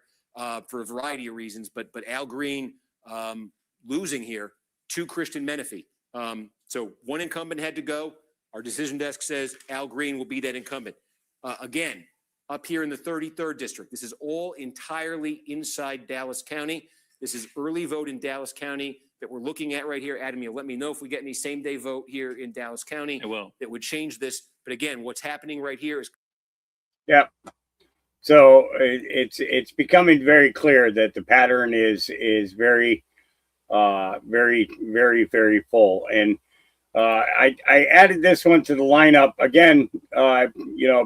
for a variety of reasons. But Al Green losing here to Christian Menefee. So one incumbent had to go. Our decision desk says Al Green will be that incumbent. Again, up here in the 33rd district, this is all entirely inside Dallas County. This is early vote in Dallas County that we're looking at right here. Adam, you'll let me know if we get any same day vote here in Dallas County. I will. That would change this. But again, what's happening right here is. Yeah. So it's becoming very clear that the pattern is very, very, very, very full. And I added this one to the lineup again.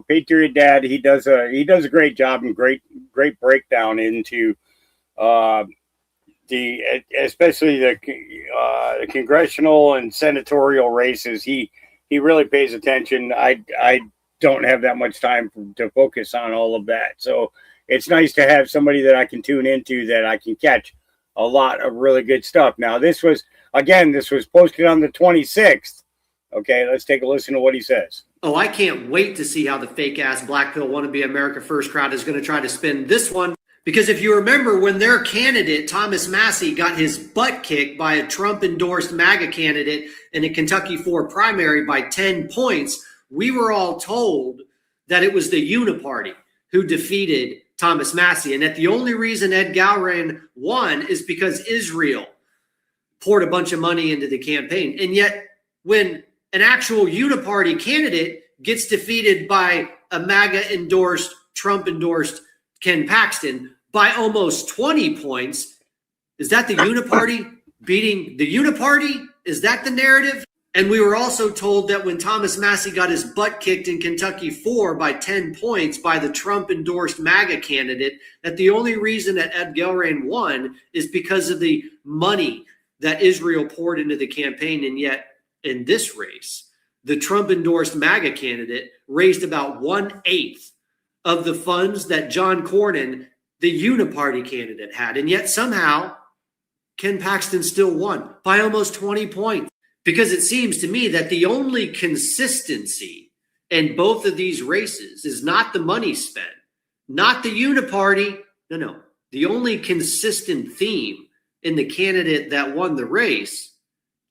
Patriot Dad, he does a great job and great breakdown into especially the congressional and senatorial races. He really pays attention. I don't have that much time to focus on all of that. So it's nice to have somebody that I can tune into, that I can catch a lot of really good stuff. Now, this was posted on the 26th. Okay, let's take a listen to what he says. Oh, I can't wait to see how the fake ass Black Pill Wannabe America First crowd is going to try to spin this one. Because if you remember, when their candidate, Thomas Massie, got his butt kicked by a Trump-endorsed MAGA candidate in a Kentucky 4 primary by 10 points, we were all told that it was the Uniparty who defeated Thomas Massie, and that the only reason Ed Galbraith won is because Israel poured a bunch of money into the campaign. And yet, when an actual Uniparty candidate gets defeated by a MAGA-endorsed, Trump-endorsed Ken Paxton by almost 20 points, is that the Uniparty beating the Uniparty? Is that the narrative? And we were also told that when Thomas Massie got his butt kicked in Kentucky 4 by 10 points by the Trump-endorsed MAGA candidate, that the only reason that Ed Galbraith won is because of the money that Israel poured into the campaign. And yet, in this race, the Trump-endorsed MAGA candidate raised about 1/8 of the funds that John Cornyn, the Uniparty candidate, had. And yet somehow Ken Paxton still won by almost 20 points. Because it seems to me that the only consistency in both of these races is not the money spent, not the Uniparty. No. The only consistent theme in the candidate that won the race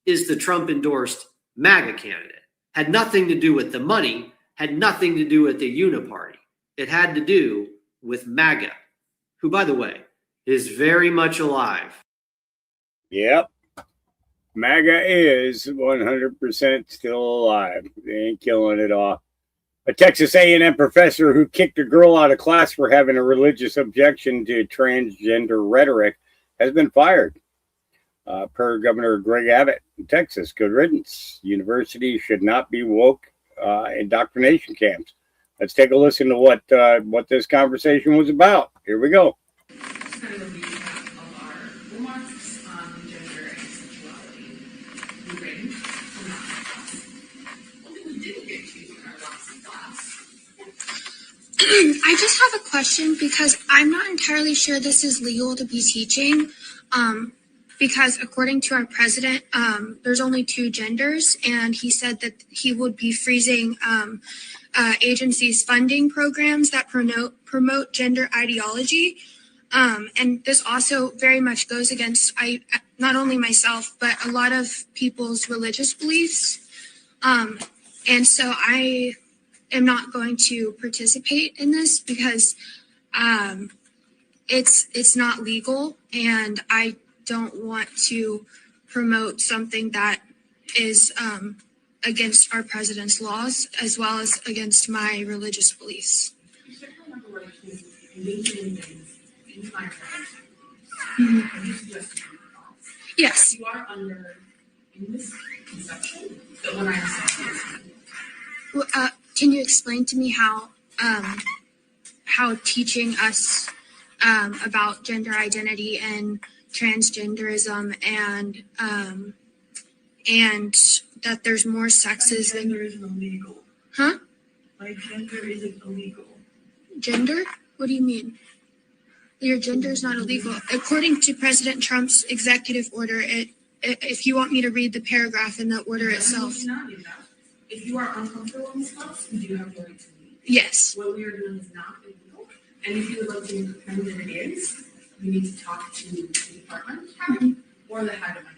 is the Trump-endorsed MAGA candidate. Had nothing to do with the money, had nothing to do with the Uniparty. It had to do with MAGA, who, by the way, is very much alive. Yep. MAGA is 100% still alive. They ain't killing it off. A Texas A&M professor who kicked a girl out of class for having a religious objection to transgender rhetoric has been fired. Per Governor Greg Abbott in Texas, good riddance. Universities should not be woke indoctrination camps. Let's take a listen to what this conversation was about. Here we go. I just have a question because I'm not entirely sure this is legal to be teaching. Because according to our president, there's only 2 genders, and he said that he would be freezing agencies' funding programs that promote gender ideology. And this also very much goes against not only myself, but a lot of people's religious beliefs. And so I am not going to participate in this because it's not legal, and I don't want to promote something that is against our president's laws as well as against my religious beliefs. Yes. You are under misconception that when I can you explain to me how teaching us about gender identity and transgenderism and that there's more sexes than gender isn't illegal. Huh? My gender isn't illegal. Gender? What do you mean? Your gender is not illegal. According to President Trump's executive order, if you want me to read the paragraph in the order itself. If you are uncomfortable in this class, you do have the right to leave. Yes. What we are doing is not illegal. And if you would like to determine that it is, you need to talk to the department or the head of undergrad.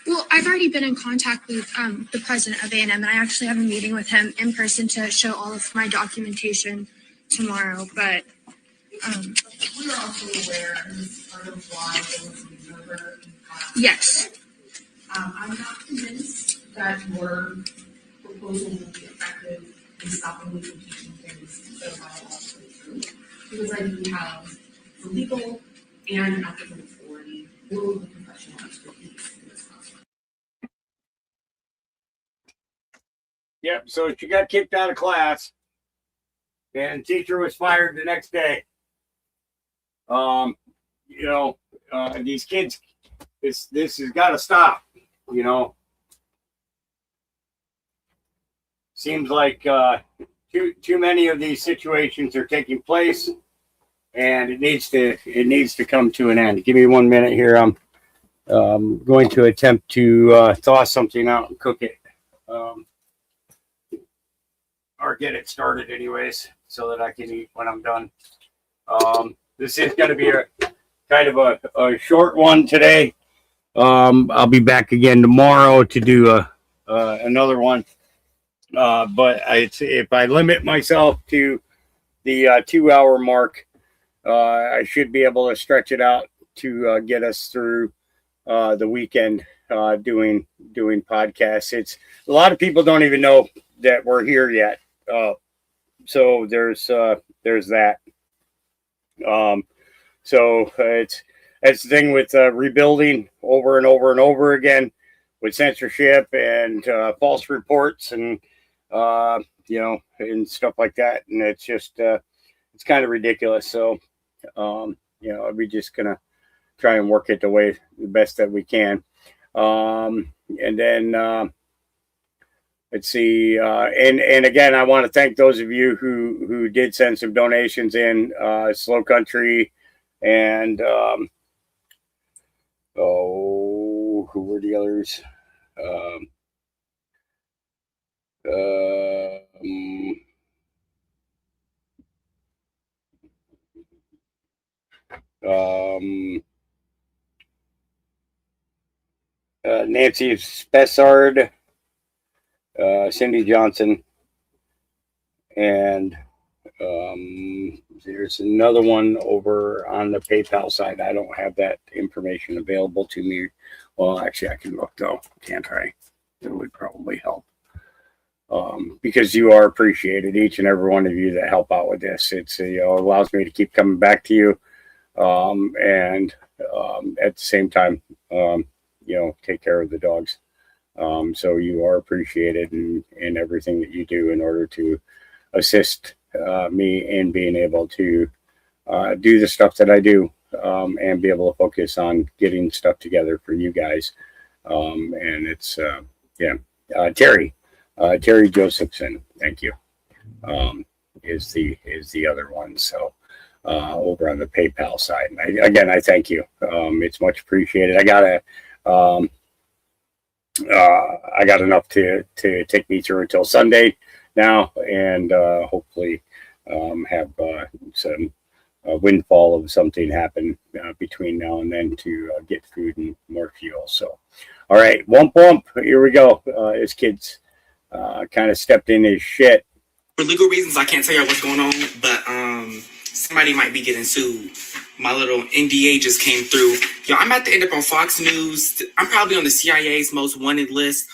Well, I've already been in contact with the president of A&M, and I actually have a meeting with him in person to show all of my documentation tomorrow. But we are also aware, and this is part of why there was an observer in class. Yes. I'm not convinced that your proposal will be effective in stopping me from teaching things that are biologically true, because I do have the legal and ethical authority or the professional expertise in this classroom. Yep. So she got kicked out of class, and teacher was fired the next day. These kids, this has got to stop. Seems like too many of these situations are taking place, and it needs to come to an end. Give me 1 minute here. I'm going to attempt to thaw something out and cook it, or get it started anyways, so that I can eat when I'm done. This is going to be a kind of a short one today. I'll be back again tomorrow to do another one. But if I limit myself to the 2-hour mark, I should be able to stretch it out to get us through the weekend doing podcasts. It's a lot of people don't even know that we're here yet. So there's that. So it's the thing with rebuilding over and over and over again with censorship and false reports and and stuff like that. And it's just it's kind of ridiculous. So we're just gonna try and work it the best that we can. And then let's see. And again, I want to thank those of you who did send some donations in. Slow Country and who were the others? Nancy Spessard, Cindy Johnson, and there's another one over on the PayPal side. I don't have that information available to me. Well, actually, I can look though, can't I? It would probably help. Because you are appreciated, each and every one of you that help out with this. It's allows me to keep coming back to you, and at the same time, take care of the dogs. So you are appreciated in everything that you do in order to assist me in being able to do the stuff that I do, and be able to focus on getting stuff together for you guys. And it's Terry Josephson, thank you. is the other one. So over on the PayPal side, and I thank you. It's much appreciated. I got enough to take me through until Sunday now, and hopefully have some windfall of something happen between now and then to get food and more fuel. So, all right, wump wump. Here we go. His kids kind of stepped in his shit. For legal reasons, I can't tell you what's going on, but somebody might be getting sued. My little NDA just came through. Yo, I'm about to end up on Fox News. I'm probably on the CIA's most wanted list.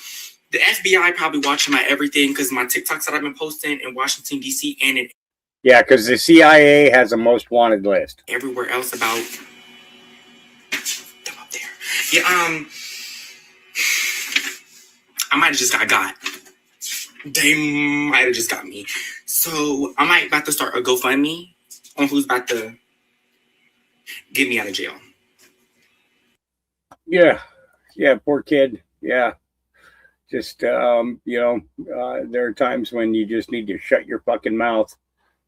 The FBI probably watching my everything because my TikToks that I've been posting in Washington, D.C. and in Yeah, because the CIA has a most wanted list. everywhere else about them up there. Yeah, I might have just got. They might have just got me. So I might about to start a GoFundMe on who's about to get me out of jail. Yeah, poor kid. Yeah, just there are times when you just need to shut your fucking mouth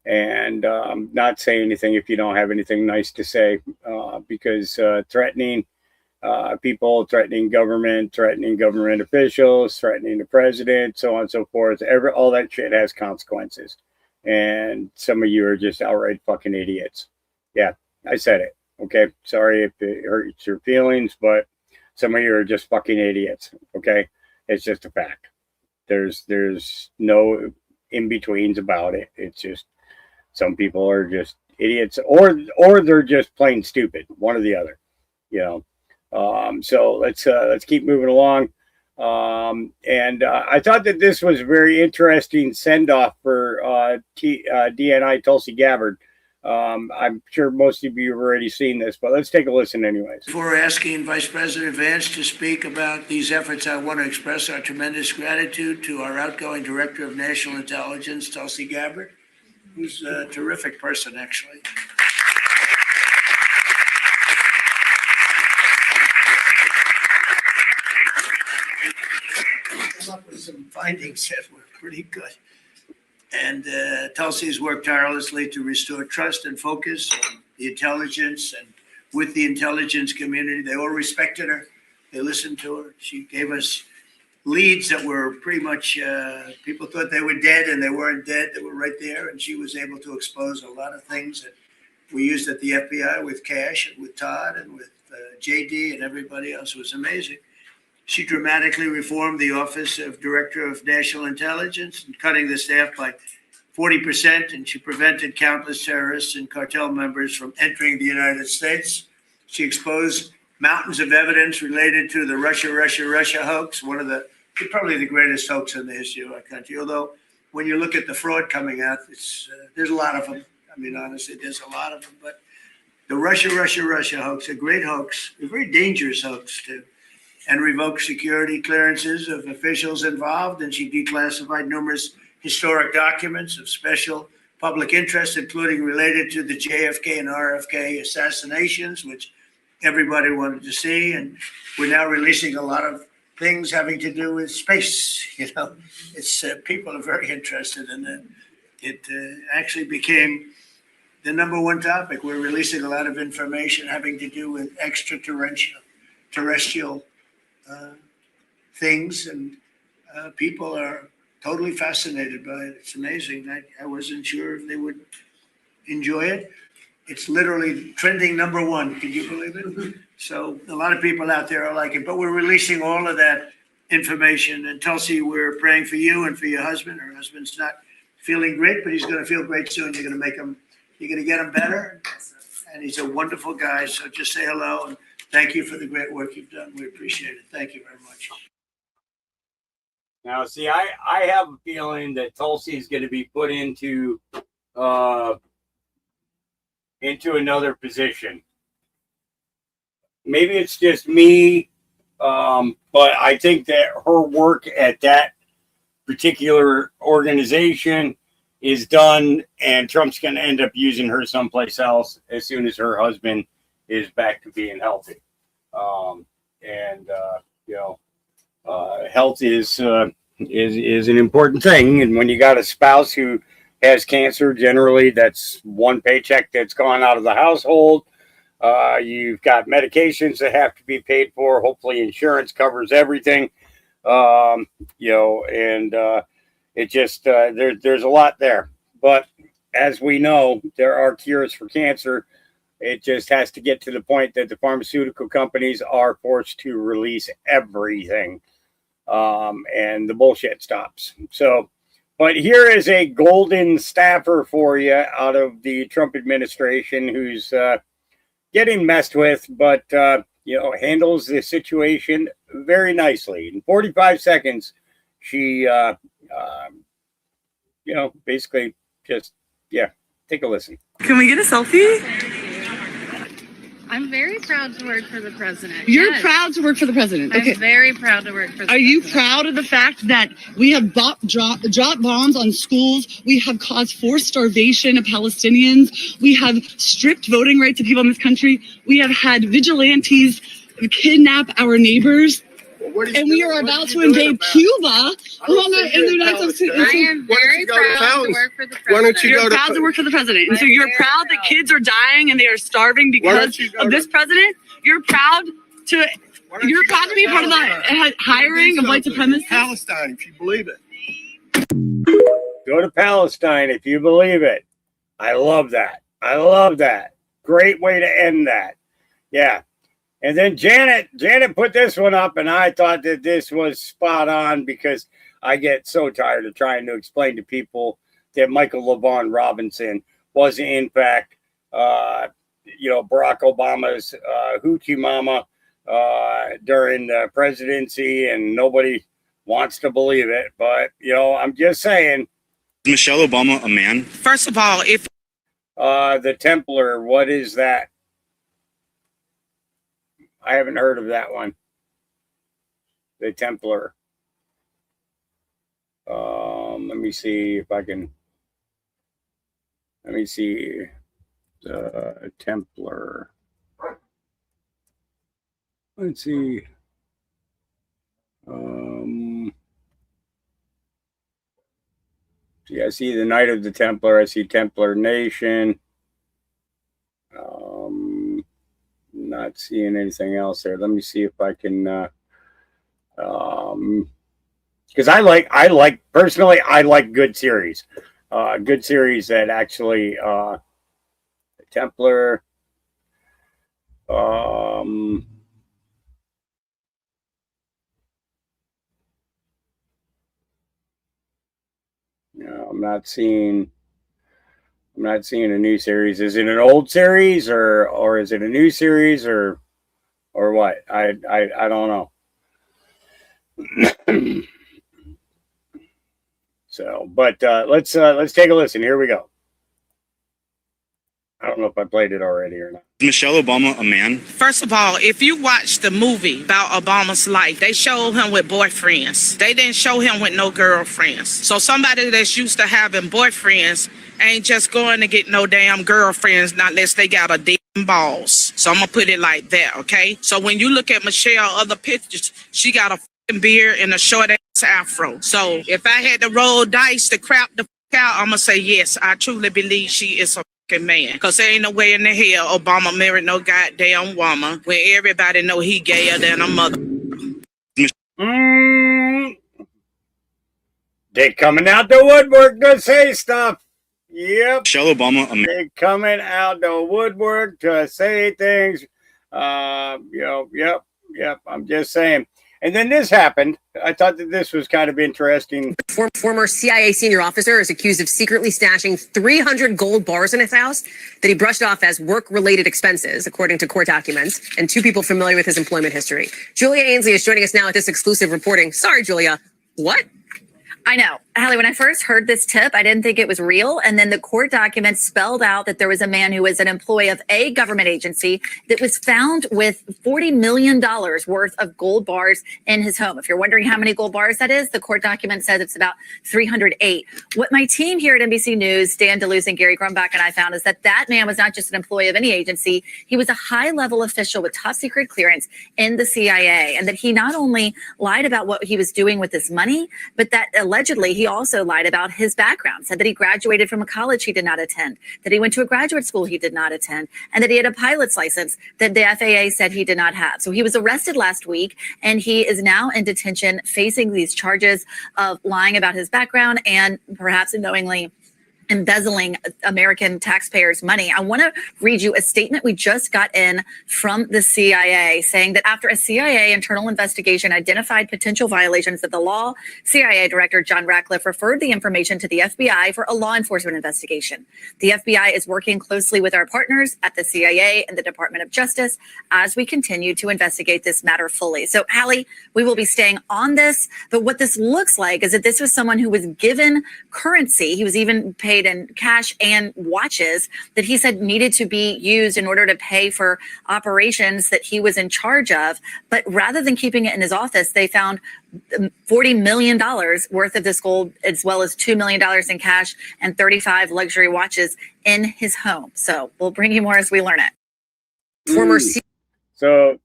and not say anything if you don't have anything nice to say, because threatening people, threatening government officials, threatening the president, so on and so forth. All that shit has consequences. And some of you are just outright fucking idiots. Yeah, I said it. Okay. Sorry if it hurts your feelings, but some of you are just fucking idiots. Okay. It's just a fact. There's no in betweens about it. It's just some people are just idiots or they're just plain stupid. One or the other, So let's keep moving along. And I thought that this was a very interesting send-off for DNI Tulsi Gabbard. I'm sure most of you have already seen this, but let's take a listen anyways. Before asking Vice President Vance to speak about these efforts, I want to express our tremendous gratitude to our outgoing Director of National Intelligence, Tulsi Gabbard, who's a terrific person, actually. Come up with some findings that were pretty good. And Tulsi's worked tirelessly to restore trust and focus on the intelligence and with the intelligence community. They all respected her. They listened to her. She gave us leads that were pretty much, people thought they were dead and they weren't dead. They were right there. And she was able to expose a lot of things that we used at the FBI with Cash and with Todd and with JD and everybody else. It was amazing. She dramatically reformed the Office of Director of National Intelligence, and cutting the staff by 40%, and she prevented countless terrorists and cartel members from entering the United States. She exposed mountains of evidence related to the Russia hoax, one of probably the greatest hoax in the history of our country. Although when you look at the fraud coming out, there's a lot of them. I mean, honestly, there's a lot of them. But the Russia hoax, a great hoax, a very dangerous hoax too. And revoked security clearances of officials involved. And she declassified numerous historic documents of special public interest, including related to the JFK and RFK assassinations, which everybody wanted to see. And we're now releasing a lot of things having to do with space. It's people are very interested in it. It actually became the number one topic. We're releasing a lot of information having to do with terrestrial things, and people are totally fascinated by it. It's amazing. I wasn't sure if they would enjoy it. It's literally trending number one. Can you believe it? So a lot of people out there are like it, but we're releasing all of that information. And Tulsi, we're praying for you and for your husband. Her husband's not feeling great, but he's going to feel great soon. You're going to get him better. And he's a wonderful guy. So just say hello and thank you for the great work you've done. We appreciate it. Thank you very much. Now, see, I have a feeling that Tulsi is going to be put into another position. Maybe it's just me, but I think that her work at that particular organization is done, and Trump's going to end up using her someplace else as soon as her husband is back to being healthy. Health is an important thing. And when you got a spouse who has cancer. Generally, that's one paycheck that's gone out of the household. You've got medications that have to be paid for. Hopefully, insurance covers everything. And it just there's a lot there. But as we know, there are cures for cancer. It just has to get to the point that the pharmaceutical companies are forced to release everything, and the bullshit stops. So, but here is a golden staffer for you out of the Trump administration who's getting messed with, but handles the situation very nicely. In 45 seconds, she basically just take a listen. Can we get a selfie? I'm very proud to work for the president. You're proud to work for the president. Okay. I'm very proud to work for the president. Are you proud of the fact that we have dropped bombs on schools? We have caused forced starvation of Palestinians. We have stripped voting rights of people in this country. We have had vigilantes kidnap our neighbors. And we are about to invade Cuba. I am very proud to work for the president. Why don't you proud to work for the president. And so you're proud that kids are dying and they are starving because of this president? You're proud to be part of the hiring of white supremacists? Palestine, if you believe it. Go to Palestine if you believe it. I love that. Great way to end that. Yeah. And then Janet put this one up, and I thought that this was spot on because I get so tired of trying to explain to people that Michael LaVaughn Robinson was in fact, Barack Obama's hoochie mama during the presidency, and nobody wants to believe it. But I'm just saying. Is Michelle Obama a man? First of all, if the Templar, what is that? I haven't heard of that one. The Templar. Let me see if I can. Let me see. The Templar. Let's see. See, I see the Knight of the Templar. I see Templar Nation. Not seeing anything else there. Let me see if I can, because I like personally, I like good series that actually, Templar, no, I'm not seeing a new series. Is it an old series or is it a new series or what? I don't know. So, but let's take a listen. Here we go. I don't know if I played it already or not. Is Michelle Obama a man? First of all, if you watch the movie about Obama's life, they showed him with boyfriends. They didn't show him with no girlfriends. So somebody that's used to having boyfriends ain't just going to get no damn girlfriends not unless they got a damn balls. So I'm going to put it like that, okay? So when you look at Michelle, other pictures, she got a fucking beard and a short ass afro. So if I had to roll dice to crap the out, I'm going to say yes, I truly believe she is a man, because there ain't no way in the hell Obama married no goddamn woman when everybody know he gayer than a mother. They coming out the woodwork to say stuff. Yep. Michelle Obama a man. They coming out the woodwork to say things. Yep. I'm just saying. And then this happened. I thought that this was kind of interesting. Former CIA senior officer is accused of secretly stashing 300 gold bars in his house that he brushed off as work-related expenses, according to court documents, and two people familiar with his employment history. Julia Ainsley is joining us now at this exclusive reporting. Sorry, Julia. What? I know. Hallie, when I first heard this tip, I didn't think it was real. And then the court documents spelled out that there was a man who was an employee of a government agency that was found with $40 million worth of gold bars in his home. If you're wondering how many gold bars that is, the court document says it's about 308. What my team here at NBC News, Dan DeLuz and Gary Grumbach, and I found is that that man was not just an employee of any agency. He was a high-level official with top secret clearance in the CIA, and that he not only lied about what he was doing with this money, but that allegedly he he also lied about his background, said that he graduated from a college he did not attend, that he went to a graduate school he did not attend, and that he had a pilot's license that the FAA said he did not have. So he was arrested last week, and he is now in detention facing these charges of lying about his background and perhaps unknowingly embezzling American taxpayers' money. I want to read you a statement we just got in from the CIA saying that after a CIA internal investigation identified potential violations of the law, CIA Director John Ratcliffe referred the information to the FBI for a law enforcement investigation. The FBI is working closely with our partners at the CIA and the Department of Justice as we continue to investigate this matter fully. So, Hallie, we will be staying on this, but what this looks like is that this was someone who was given currency. He was even paid in cash and watches that he said needed to be used in order to pay for operations that he was in charge of. But rather than keeping it in his office, they found $40 million worth of this gold, as well as $2 million in cash and 35 luxury watches in his home. So we'll bring you more as we learn it. So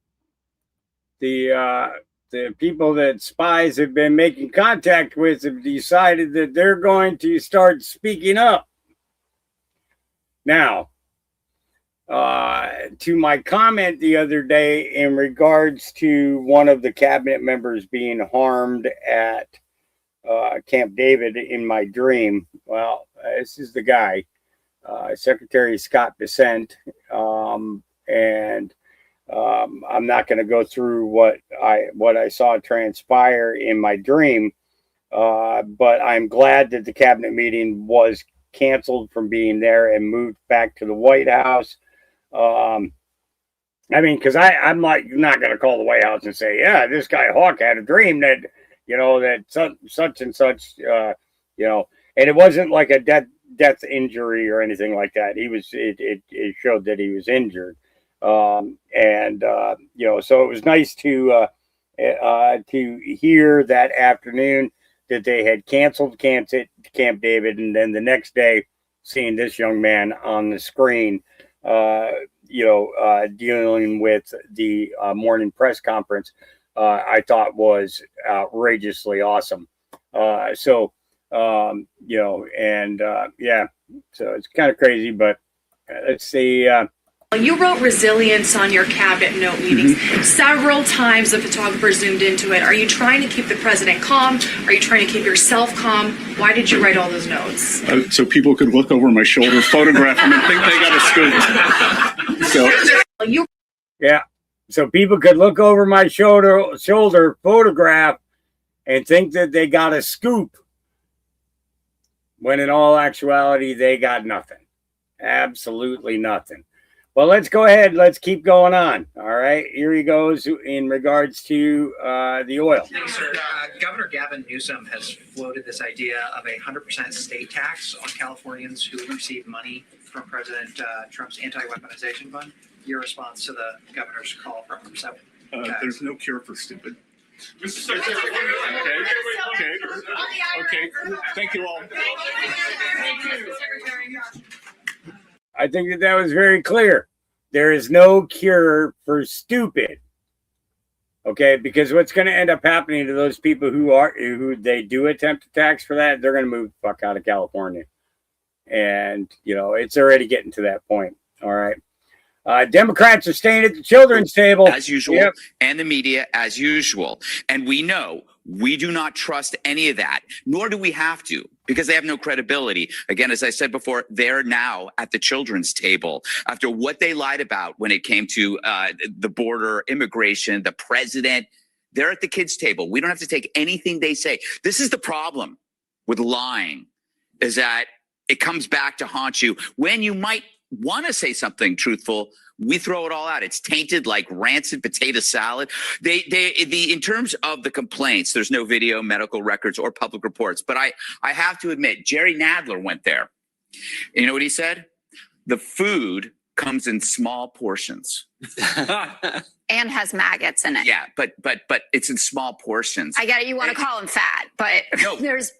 the people that spies have been making contact with have decided that they're going to start speaking up. Now, to my comment the other day in regards to one of the cabinet members being harmed at Camp David in my dream, well, this is the guy, Secretary Scott Bessent, and I'm not going to go through what I saw transpire in my dream, but I'm glad that the cabinet meeting was canceled from being there and moved back to the White House. I mean, because I'm like not going to call the White House and say, yeah, this guy Hawk had a dream that that such and such, and it wasn't like a death injury or anything like that. It showed that he was injured. So it was nice to hear that afternoon that they had canceled Camp David, and then the next day seeing this young man on the screen, dealing with the morning press conference, I thought was outrageously awesome. So it's kind of crazy, but let's see. You wrote resilience on your cabinet note meetings. Several times the photographer zoomed into it. Are you trying to keep the president calm? Are you trying to keep yourself calm? Why did you write all those notes? So people could look over my shoulder, photograph them, and think they got a scoop. So people could look over my shoulder, photograph, and think that they got a scoop, when in all actuality they got nothing. Absolutely nothing. Well, let's go ahead. Let's keep going on. All right. Here he goes in regards to the oil. Thanks, sir. Governor Gavin Newsom has floated this idea of a 100% state tax on Californians who receive money from President Trump's anti-weaponization fund. Your response to the governor's call for 100%? There's no cure for stupid. Okay. Thank you all. I think that was very clear. There is no cure for stupid. Okay, because what's going to end up happening to those people who they do attempt to tax for that, they're going to move the fuck out of California. And, it's already getting to that point. All right. Democrats are staying at the children's table. As usual, and the media as usual. And we know we do not trust any of that, nor do we have to, because they have no credibility. Again, as I said before, they're now at the children's table after what they lied about when it came to the border, immigration, the president. They're at the kids' table. We don't have to take anything they say. This is the problem with lying, is that it comes back to haunt you when you might want to say something truthful. We throw it all out. It's tainted like rancid potato salad. In terms of the complaints, there's no video, medical records, or public reports. But I have to admit, Jerry Nadler went there. And you know what he said? The food comes in small portions. And has maggots in it. Yeah, but it's in small portions. I get it. You want to call him fat, but there's.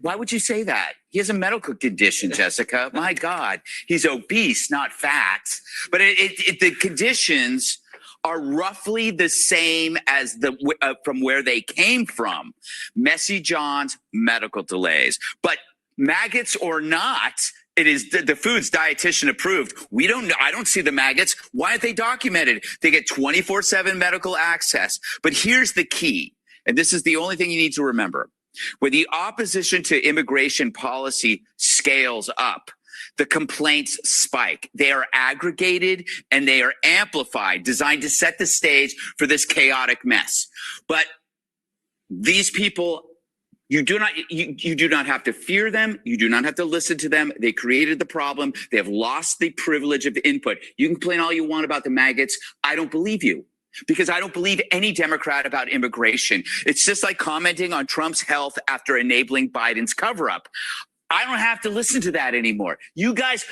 Why would you say that? He has a medical condition, Jessica. My God, he's obese, not fat. But the conditions are roughly the same as from where they came from. Messy John's, medical delays. But maggots or not, it is the food's dietitian approved. I don't see the maggots. Why aren't they documented? They get 24/7 medical access. But here's the key, and this is the only thing you need to remember. When the opposition to immigration policy scales up, the complaints spike. They are aggregated and they are amplified, designed to set the stage for this chaotic mess. But these people, you do not have to fear them. You do not have to listen to them. They created the problem. They have lost the privilege of input. You can complain all you want about the maggots. I don't believe you, because I don't believe any Democrat about immigration. It's just like commenting on Trump's health after enabling Biden's cover-up. I don't have to listen to that anymore. You guys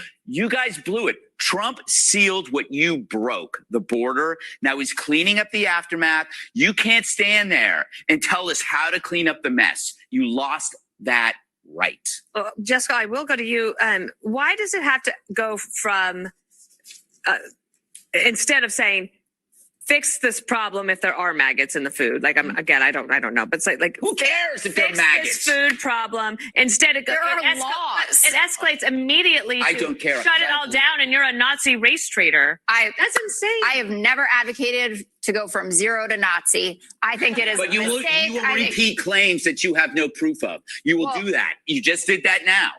blew it. Trump sealed what you broke, the border. Now he's cleaning up the aftermath. You can't stand there and tell us how to clean up the mess. You lost that right. Jessica, I will go to you. Why does it have to go from, instead of saying, fix this problem if there are maggots in the food? Like, I don't know, but it's like who cares if there are maggots? This food problem. Instead, there are laws. It escalates immediately. I don't care. Shut it all down, and you're a Nazi race traitor. That's insane. I have never advocated to go from zero to Nazi. I think it is but a you will repeat claims that you have no proof of. You will do that. You just did that now.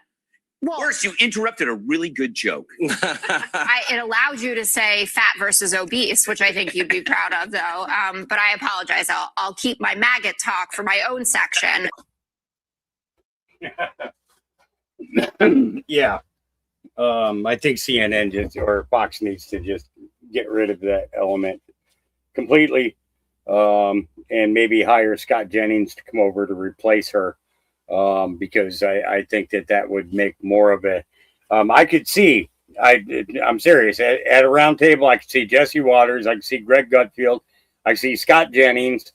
Worse, you interrupted a really good joke. It allowed you to say fat versus obese, which I think you'd be proud of, though. But I apologize. I'll keep my maggot talk for my own section. Yeah. I think CNN or Fox needs to just get rid of that element completely, and maybe hire Scott Jennings to come over to replace her. Because I think that would make more of a, I could see, I'm serious, at a round table, I could see Jesse Waters, I could see Greg Gutfield, I could see Scott Jennings,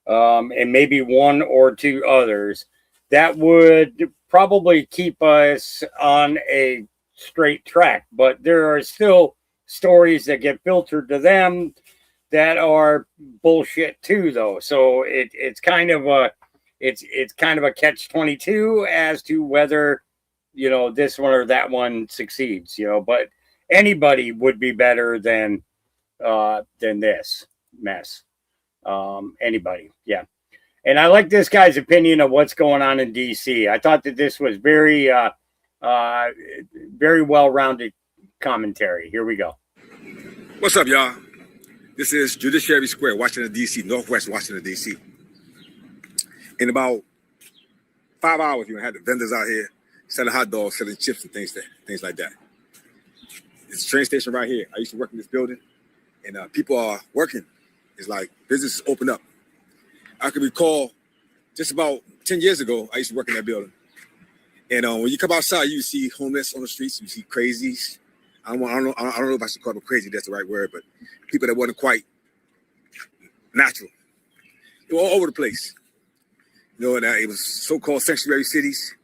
and maybe one or two others that would probably keep us on a straight track. But there are still stories that get filtered to them that are bullshit too, though. So it's kind of a, it's kind of a catch-22 as to whether, this one or that one succeeds, but anybody would be better than this mess. Anybody. Yeah. And I like this guy's opinion of what's going on in DC. I thought that this was very, very well-rounded commentary. Here we go. What's up, y'all? This is Judiciary Square, Washington, D.C., Northwest Washington, D.C. In about 5 hours, you're going to have the vendors out here selling hot dogs, selling chips and things like that. It's a train station right here. I used to work in this building, and people are working. It's like businesses open up. I can recall just about 10 years ago, I used to work in that building. And when you come outside, you see homeless on the streets, you see crazies. I don't know if I should call them crazy, that's the right word, but people that wasn't quite natural. They were all over the place. That it was so-called sanctuary cities.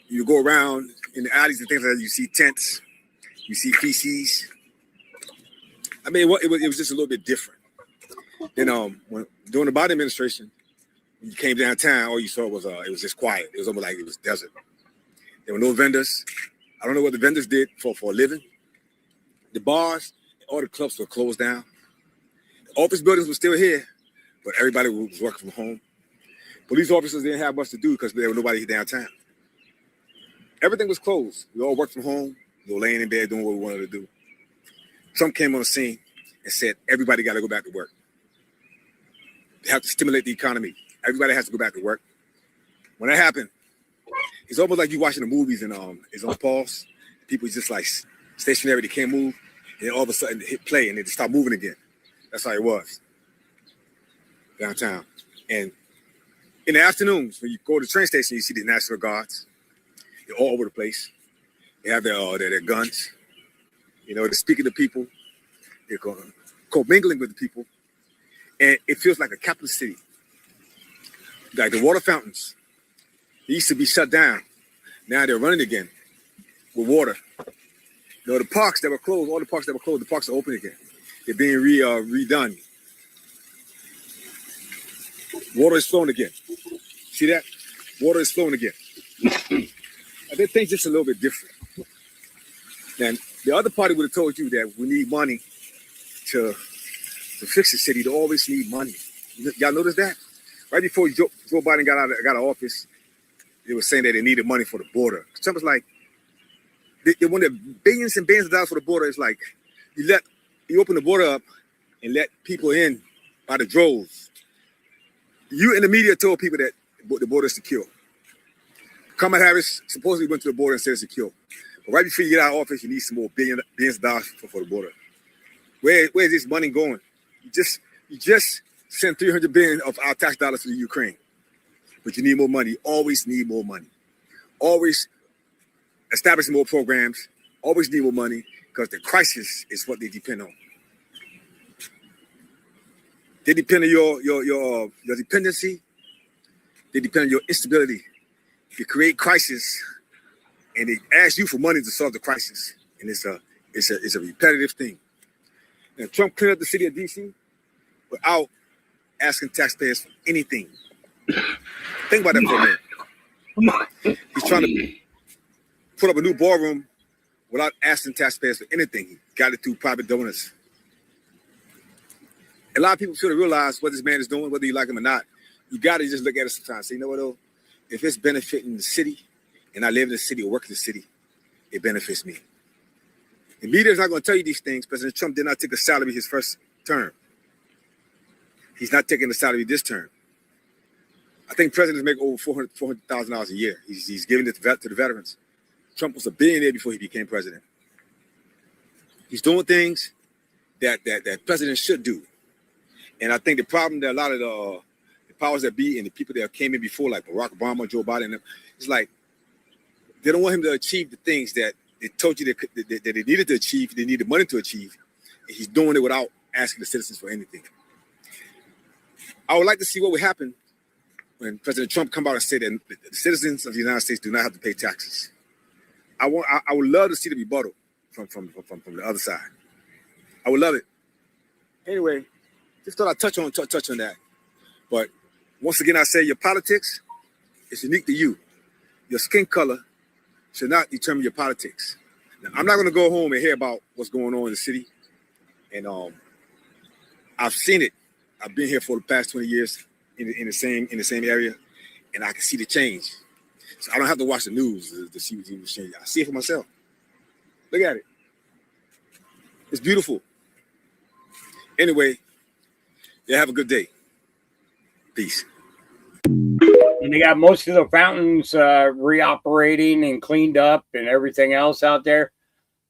You go around in the alleys and things like that, you see tents, you see feces. I mean, it was just a little bit different. Then during the Biden administration, when you came downtown, all you saw was it was just quiet. It was almost like it was desert. There were no vendors. I don't know what the vendors did for a living. The bars, all the clubs were closed down. The office buildings were still here, but everybody was working from home. Police officers didn't have much to do because there was nobody here downtown. Everything was closed. We all worked from home. We were laying in bed doing what we wanted to do. Trump came on the scene and said, everybody got to go back to work. They have to stimulate the economy. Everybody has to go back to work. When that happened, it's almost like you watching the movies and it's on pause. People just like stationary, they can't move. And then all of a sudden they hit play and they just stop moving again. That's how it was downtown. And in the afternoons, when you go to the train station, you see the National Guards. They're all over the place. They have their guns. They're speaking to people. They're co-mingling with the people. And it feels like a capital city. Like the water fountains. They used to be shut down. Now they're running again with water. The parks that were closed, all the parks that were closed, the parks are open again. They're being redone. Water is flowing again. See that? Water is flowing again. I did things just a little bit different. And the other party would have told you that we need money to fix the city. They always need money. Y'all notice that? Right before Joe Biden got out of office, they were saying that they needed money for the border. Trump was like, they wanted billions and billions of dollars for the border. It's like you open the border up and let people in by the droves. You and the media told people that the border is secure. Kamala Harris supposedly went to the border and said it's secure. But right before you get out of office, you need some more billions of dollars for the border. Where is this money going? You just sent $300 billion of our tax dollars to the Ukraine. But you need more money. You always need more money. Always establish more programs. Always need more money because the crisis is what they depend on. They depend on your dependency. They depend on your instability. They create crisis, and they ask you for money to solve the crisis. And it's a repetitive thing. Now, Trump cleaned up the city of D.C. without asking taxpayers for anything. Think about that for a minute. He's trying to put up a new ballroom without asking taxpayers for anything. He got it through private donors. A lot of people should have realized what this man is doing, whether you like him or not. You got to just look at it sometimes and say, you know what, though? If it's benefiting the city, and I live in the city or work in the city, it benefits me. The media is not going to tell you these things. President Trump did not take a salary his first term. He's not taking the salary this term. I think presidents make over $400,000 a year. He's giving it to the veterans. Trump was a billionaire before he became president. He's doing things that presidents should do. And I think the problem that a lot of the powers that be and the people that came in before, like Barack Obama, Joe Biden, it's like they don't want him to achieve the things that they told you that they needed to achieve, they needed money to achieve. And he's doing it without asking the citizens for anything. I would like to see what would happen when President Trump come out and say that the citizens of the United States do not have to pay taxes. I would love to see the rebuttal from the other side. I would love it. Anyway, just thought I'd touch on that. But once again, I say your politics is unique to you. Your skin color should not determine your politics. Now, I'm not going to go home and hear about what's going on in the city. And I've seen it. I've been here for the past 20 years in the same area, and I can see the change. So I don't have to watch the news to see what's changing. I see it for myself. Look at it. It's beautiful. Anyway, yeah, have a good day. Peace. And they got most of the fountains reoperating and cleaned up and everything else out there.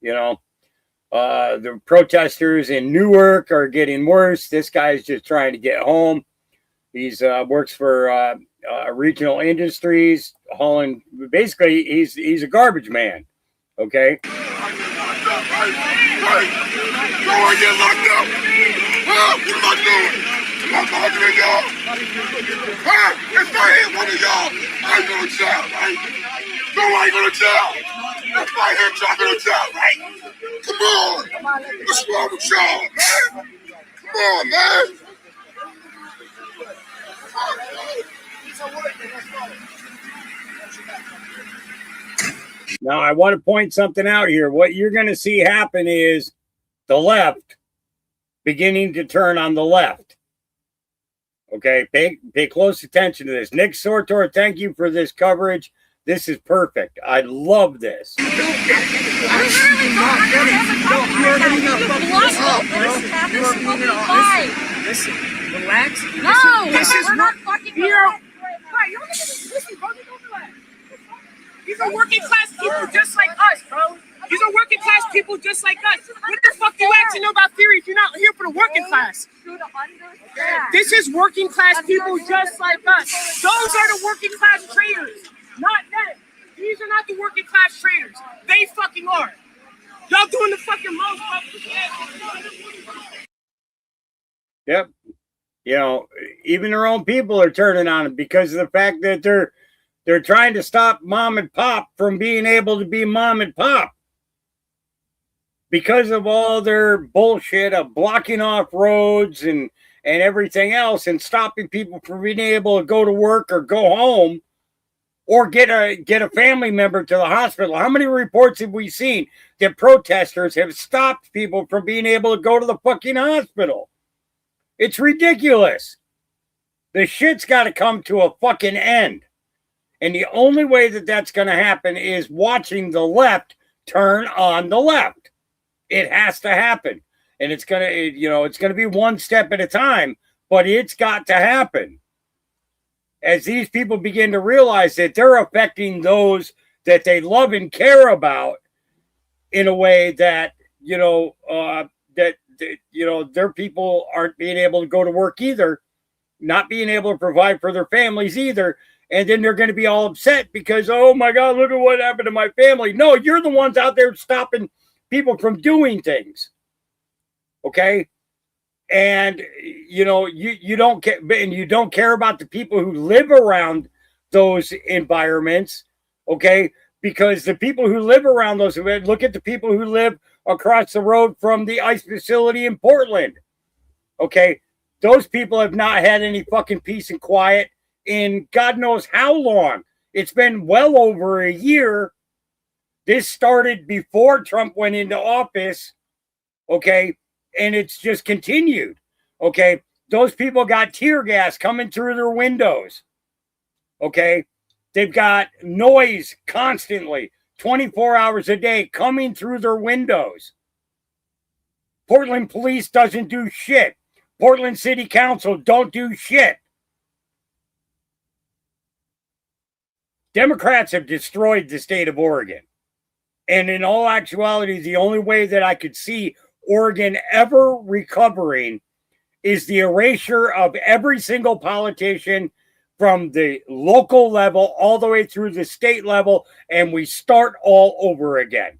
You know, the protesters in Newark are getting worse. This guy's just trying to get home. He's works for Regional Industries, hauling. Basically, he's a garbage man. Okay. Go and get locked up. Huh? What am I doing? Am I bothering y'all? Huh? If I hit one of y'all, I ain't going to jail, right? No, I ain't going to jail. If I hit y'all, I'm going to jail, right? Come on. What's wrong with y'all, man? Come on, man. Now, I want to point something out here. What you're going to see happen is the left beginning to turn on the left. Okay, pay close attention to this. Nick Sortor, thank you for this coverage. This is perfect. I love this. Listen, relax. No, this is we're not fucking relax. These are working class people just like us, bro. These are working class people just like us. What the fuck do you actually know about theory if you're not here for the working class? This is working class people just like us. Those are the working class traders, not them. These are not the working class traders. They fucking are. Y'all doing the fucking most. Yep. You know, even their own people are turning on it because of the fact that they're trying to stop mom and pop from being able to be mom and pop. because of all their bullshit of blocking off roads and everything else and stopping people from being able to go to work or go home or get a family member to the hospital. How many reports have we seen that protesters have stopped people from being able to go to the fucking hospital? It's ridiculous. The shit's got to come to a fucking end. And the only way that that's going to happen is watching the left turn on the left. It has to happen. And it's going to be one step at a time, but it's got to happen. As these people begin to realize that they're affecting those that they love and care about in a way that, their people aren't being able to go to work either, not being able to provide for their families either. And then they're going to be all upset because, oh my God, look at what happened to my family. No, you're the ones out there stopping people from doing things. Okay. And, you don't care, and you don't care about the people who live around those environments. Okay. Because the people who live around those, look at the people who live across the road from the ICE facility in Portland. Okay. Those people have not had any fucking peace and quiet in God knows how long. It's been well over a year. This started before Trump went into office. Okay. And it's just continued. Okay. Those people got tear gas coming through their windows. Okay. They've got noise constantly, 24 hours a day coming through their windows. Portland police doesn't do shit. Portland City Council don't do shit. Democrats have destroyed the state of Oregon. And in all actuality, the only way that I could see Oregon ever recovering is the erasure of every single politician from the local level all the way through the state level, and we start all over again.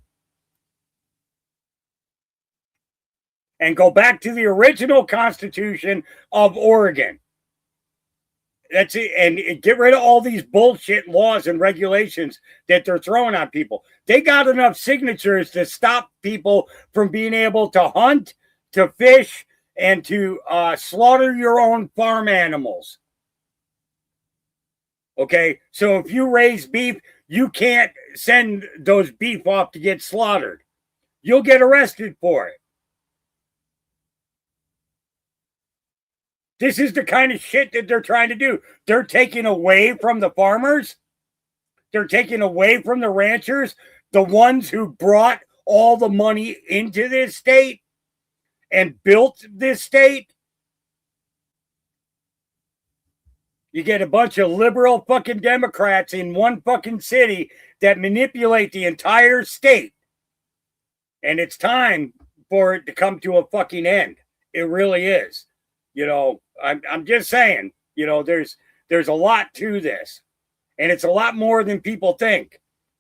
And go back to the original Constitution of Oregon. That's it. And get rid of all these bullshit laws and regulations that they're throwing on people. They got enough signatures to stop people from being able to hunt, to fish, and to slaughter your own farm animals. Okay, so if you raise beef, you can't send those beef off to get slaughtered. You'll get arrested for it. This is the kind of shit that they're trying to do. They're taking away from the farmers. They're taking away from the ranchers, the ones who brought all the money into this state and built this state. You get a bunch of liberal fucking Democrats in one fucking city that manipulate the entire state. And it's time for it to come to a fucking end. It really is. I'm just saying, there's a lot to this. And it's a lot more than people think.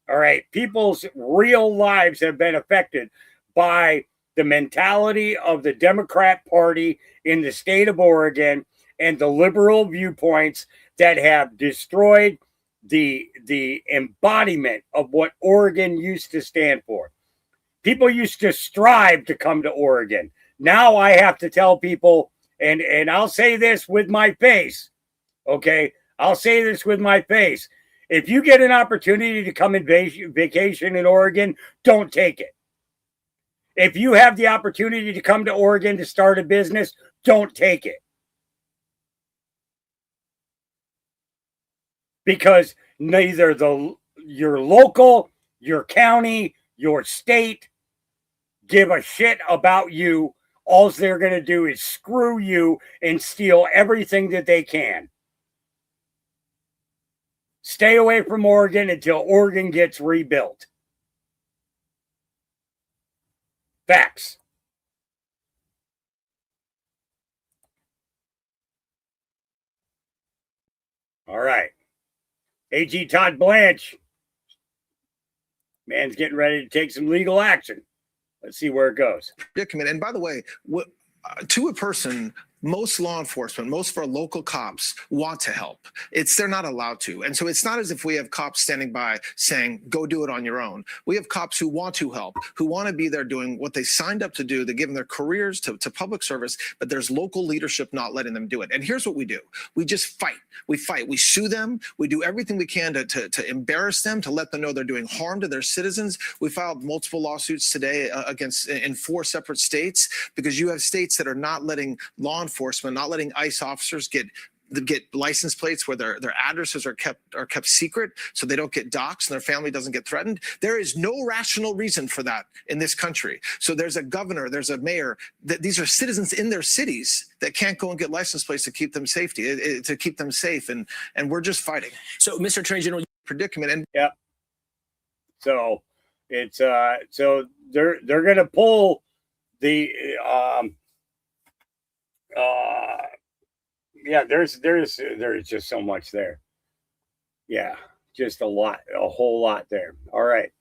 All right. People's real lives have been affected by the mentality of the Democrat Party in the state of Oregon and the liberal viewpoints that have destroyed the embodiment of what Oregon used to stand for. People used to strive to come to Oregon. Now I have to tell people, and I'll say this with my face, okay? I'll say this with my face. If you get an opportunity to come and vacation in Oregon, don't take it. If you have the opportunity to come to Oregon to start a business, don't take it. Because neither your local, your county, your state give a shit about you. All they're going to do is screw you and steal everything that they can. Stay away from Oregon until Oregon gets rebuilt. Facts. All right. AG Todd Blanche. Man's getting ready to take some legal action. Let's see where it goes. Predicament. And by the way, to a person, most law enforcement, most of our local cops want to help. They're not allowed to. And so it's not as if we have cops standing by saying, go do it on your own. We have cops who want to help, who want to be there doing what they signed up to do. They're giving their careers to public service, but there's local leadership not letting them do it. And here's what we do. We just fight. We fight. We sue them. We do everything we can to embarrass them, to let them know they're doing harm to their citizens. We filed multiple lawsuits today in 4 separate states, because you have states that are not letting law enforcement, not letting ICE officers get license plates where their addresses are kept secret, so they don't get doxxed and their family doesn't get threatened. There is no rational reason for that in this country. So there's a governor, there's a mayor, these are citizens in their cities that can't go and get license plates to keep them safe, and we're just fighting. So, Mr. Attorney General, predicament. And yeah. So it's so they're gonna pull the yeah, there's just so much there. Yeah, just a whole lot there. All right,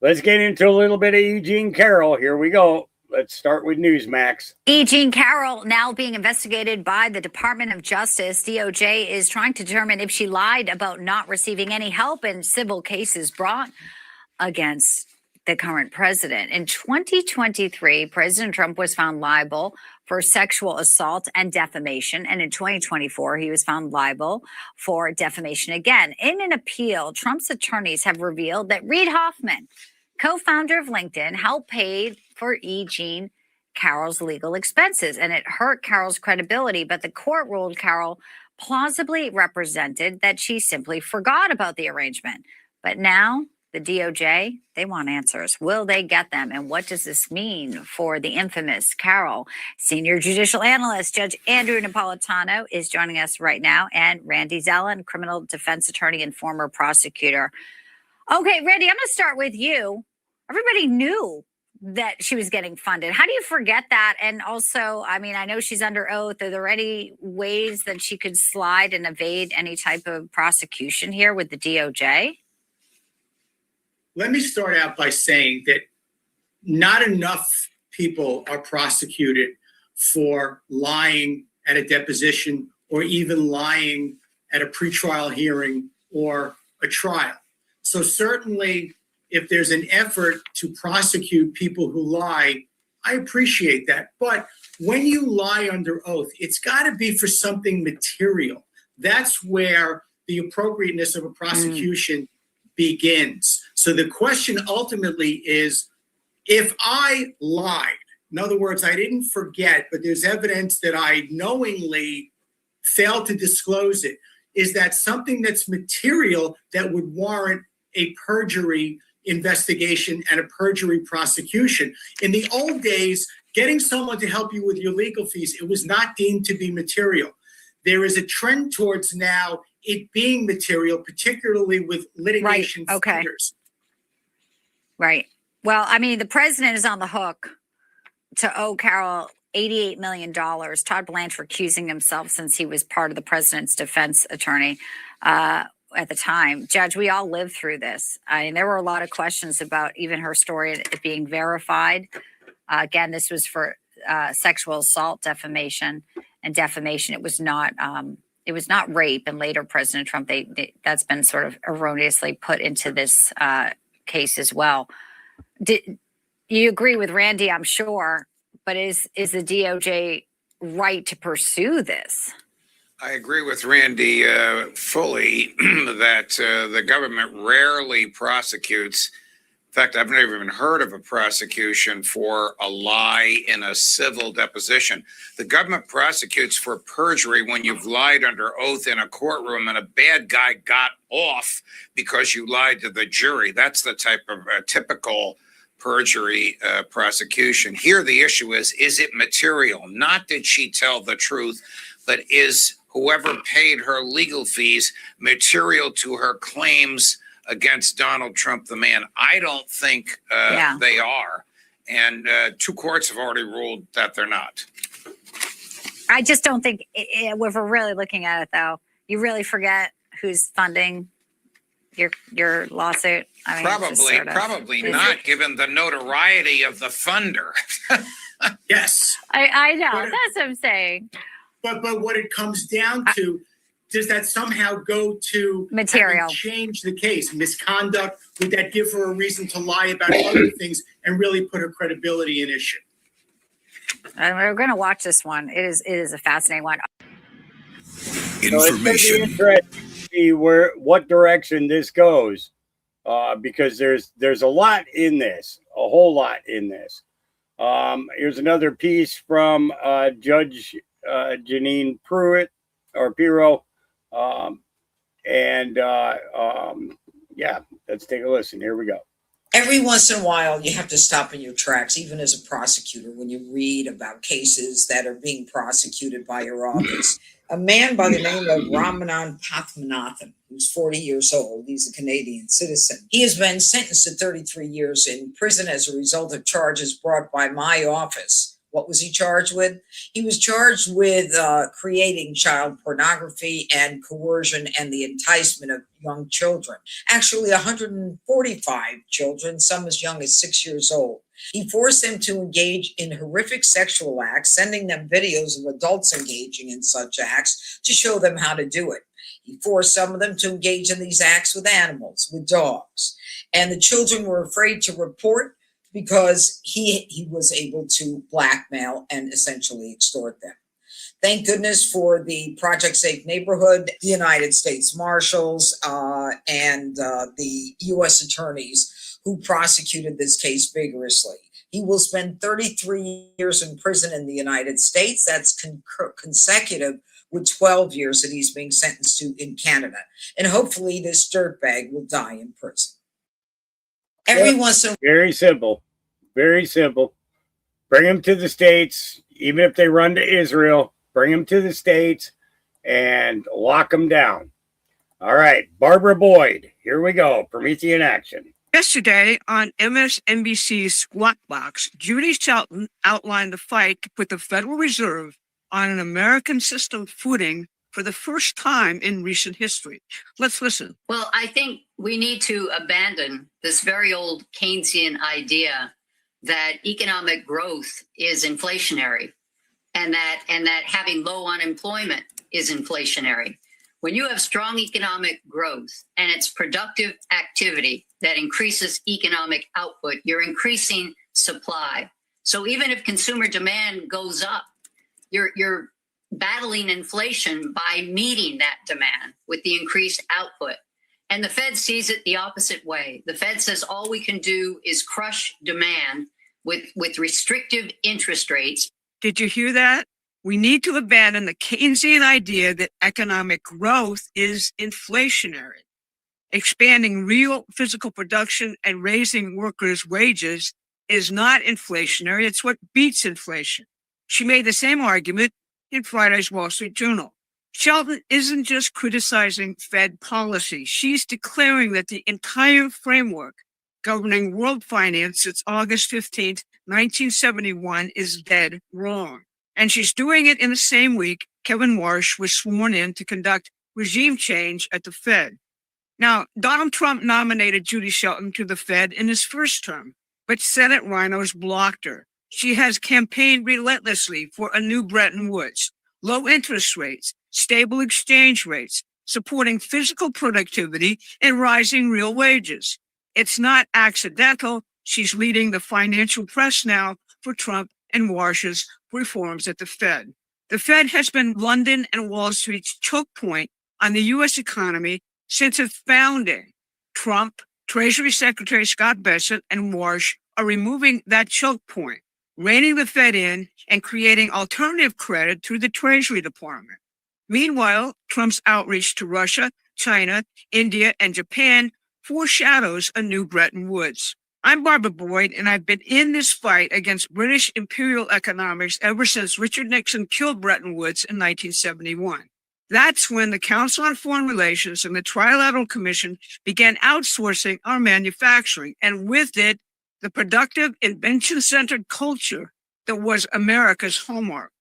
let's get into a little bit of E. Jean Carroll. Here we go. Let's start with Newsmax. E. Jean Carroll now being investigated by the Department of Justice. DOJ is trying to determine if she lied about not receiving any help in civil cases brought against the current president. In 2023, President Trump was found liable for sexual assault and defamation. And in 2024, he was found liable for defamation again. In an appeal, Trump's attorneys have revealed that Reid Hoffman, co-founder of LinkedIn, helped pay for E. Jean Carroll's legal expenses. And it hurt Carroll's credibility, but the court ruled Carroll plausibly represented that she simply forgot about the arrangement. But now the DOJ, they want answers. Will they get them? And what does this mean for the infamous Carroll? Senior judicial analyst Judge Andrew Napolitano is joining us right now, and Randy Zellin, criminal defense attorney and former prosecutor. Okay, Randy, I'm going to start with you. Everybody knew that she was getting funded. How do you forget that? And also, I mean, I know she's under oath. Are there any ways that she could slide and evade any type of prosecution here with the DOJ? Let me start out by saying that not enough people are prosecuted for lying at a deposition or even lying at a pretrial hearing or a trial. So certainly, if there's an effort to prosecute people who lie, I appreciate that. But when you lie under oath, it's got to be for something material. That's where the appropriateness of a prosecution begins. So the question ultimately is, if I lied, in other words, I didn't forget, but there's evidence that I knowingly failed to disclose it, is that something that's material that would warrant a perjury investigation and a perjury prosecution? In the old days, getting someone to help you with your legal fees, it was not deemed to be material. There is a trend towards now it being material, particularly with litigation funders. Right. Well, I mean, the president is on the hook to owe Carroll $88 million. Todd Blanche recusing himself since he was part of the president's defense attorney at the time. Judge, we all lived through this. I mean, there were a lot of questions about even her story it being verified. Again, this was for sexual assault, defamation, and defamation. It was not rape. And later, President Trump, that's been sort of erroneously put into this case as well. You agree with Randy, I'm sure, but is the DOJ right to pursue this? I agree with Randy fully that the government rarely prosecutes. In fact, I've never even heard of a prosecution for a lie in a civil deposition. The government prosecutes for perjury when you've lied under oath in a courtroom and a bad guy got off because you lied to the jury. That's the type of typical perjury prosecution. Here, the issue is it material? Not did she tell the truth, but is whoever paid her legal fees material to her claims against Donald Trump, the man? I don't think they are. And 2 courts have already ruled that they're not. I just don't think, if we're really looking at it, though, you really forget who's funding your lawsuit. I mean, probably not, given the notoriety of the funder. Yes. I know. That's what I'm saying. But what it comes down to, does that somehow go to material change the case? Misconduct? Would that give her a reason to lie about other things and really put her credibility in issue? And we're going to watch this one. It is a fascinating one. Information. So it's going to be interesting to see what direction this goes, because there's a lot in this, a whole lot in this. Here's another piece from Judge Janine Pruitt or Pirro, yeah, let's take a listen. Here we go. Every once in a while, you have to stop in your tracks, even as a prosecutor, when you read about cases that are being prosecuted by your office. A man by the name of Ramanand Pathmanathan, who's 40 years old, he's a Canadian citizen. He has been sentenced to 33 years in prison as a result of charges brought by my office. What was he charged with? He was charged with creating child pornography and coercion and the enticement of young children. Actually, 145 children, some as young as 6 years old. He forced them to engage in horrific sexual acts, sending them videos of adults engaging in such acts to show them how to do it. He forced some of them to engage in these acts with animals, with dogs. And the children were afraid to report because he was able to blackmail and essentially extort them. Thank goodness for the Project Safe Neighborhood, the United States Marshals, and the U.S. attorneys who prosecuted this case vigorously. He will spend 33 years in prison in the United States. That's consecutive with 12 years that he's being sentenced to in Canada. And hopefully this dirtbag will die in prison. Very simple. Very simple. Bring them to the States, even if they run to Israel, bring them to the States and lock them down. All right, Barbara Boyd, here we go. Promethean action. Yesterday on MSNBC's Squawk Box, Judy Shelton outlined the fight to put the Federal Reserve on an American system footing for the first time in recent history. Let's listen. Well, I think we need to abandon this very old Keynesian idea that economic growth is inflationary and that having low unemployment is inflationary. When you have strong economic growth and it's productive activity that increases economic output, you're increasing supply. So even if consumer demand goes up, you're battling inflation by meeting that demand with the increased output. And the Fed sees it the opposite way. The Fed says all we can do is crush demand with restrictive interest rates. Did you hear that? We need to abandon the Keynesian idea that economic growth is inflationary. Expanding real physical production and raising workers' wages is not inflationary. It's what beats inflation. She made the same argument in Friday's Wall Street Journal. Shelton isn't just criticizing Fed policy. She's declaring that the entire framework governing world finance since August 15th, 1971 is dead wrong. And she's doing it in the same week Kevin Warsh was sworn in to conduct regime change at the Fed. Now, Donald Trump nominated Judy Shelton to the Fed in his first term, but Senate rhinos blocked her. She has campaigned relentlessly for a new Bretton Woods, low interest rates, stable exchange rates, supporting physical productivity and rising real wages. It's not accidental. She's leading the financial press now for Trump and Warsh's reforms at the Fed. The Fed has been London and Wall Street's choke point on the U.S. economy since its founding. Trump, Treasury Secretary Scott Bessent, and Warsh are removing that choke point, reining the Fed in and creating alternative credit through the Treasury Department. Meanwhile, Trump's outreach to Russia, China, India, and Japan foreshadows a new Bretton Woods. I'm Barbara Boyd, and I've been in this fight against British imperial economics ever since Richard Nixon killed Bretton Woods in 1971. That's when the Council on Foreign Relations and the Trilateral Commission began outsourcing our manufacturing, and with it, the productive, invention-centered culture that was America's hallmark.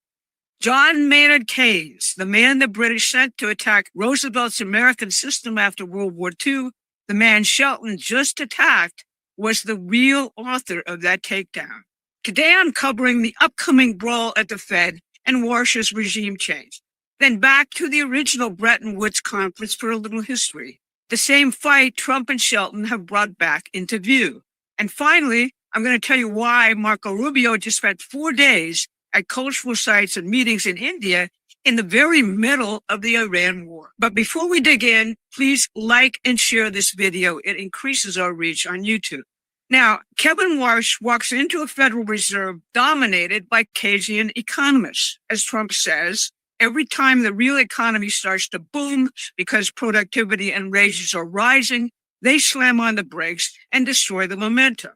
John Maynard Keynes, the man the British sent to attack Roosevelt's American system after World War II, the man Shelton just attacked, was the real author of that takedown. Today, I'm covering the upcoming brawl at the Fed and Warshaw's regime change. Then back to the original Bretton Woods conference for a little history. The same fight Trump and Shelton have brought back into view. And finally, I'm going to tell you why Marco Rubio just spent 4 days at cultural sites and meetings in India in the very middle of the Iran war. But before we dig in, please like and share this video. It increases our reach on YouTube. Now, Kevin Warsh walks into a Federal Reserve dominated by Keynesian economists. As Trump says, every time the real economy starts to boom because productivity and wages are rising, they slam on the brakes and destroy the momentum.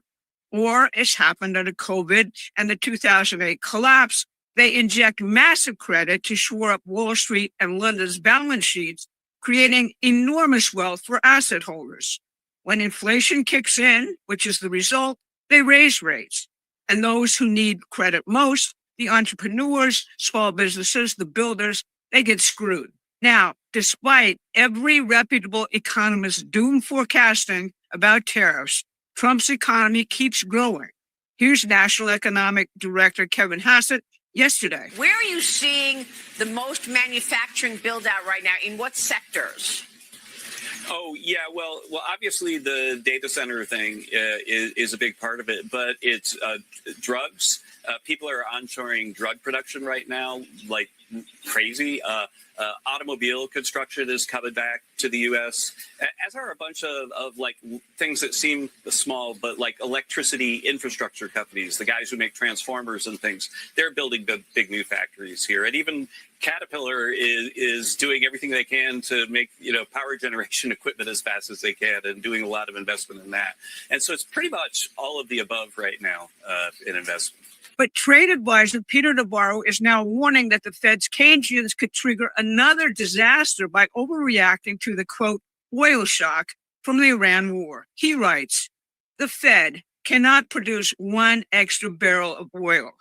Or, as happened under COVID and the 2008 collapse, they inject massive credit to shore up Wall Street and London's balance sheets, creating enormous wealth for asset holders. When inflation kicks in, which is the result, they raise rates. And those who need credit most, the entrepreneurs, small businesses, the builders, they get screwed. Now, despite every reputable economist's doom forecasting about tariffs, Trump's economy keeps growing. Here's National Economic Director Kevin Hassett yesterday. Where are you seeing the most manufacturing build out right now? In what sectors? Oh, yeah. Well, obviously the data center thing is a big part of it, but it's drugs. People are onshoring drug production right now like crazy. Automobile construction is coming back to the U.S., as are a bunch of like things that seem small, but like electricity infrastructure companies, the guys who make transformers and things, they're building big new factories here. And even Caterpillar is doing everything they can to make, power generation equipment as fast as they can and doing a lot of investment in that. And so it's pretty much all of the above right now in investment. But trade advisor Peter Navarro is now warning that the Fed's Keynesians could trigger another disaster by overreacting to the, quote, oil shock from the Iran war. He writes, the Fed cannot produce one extra barrel of oil.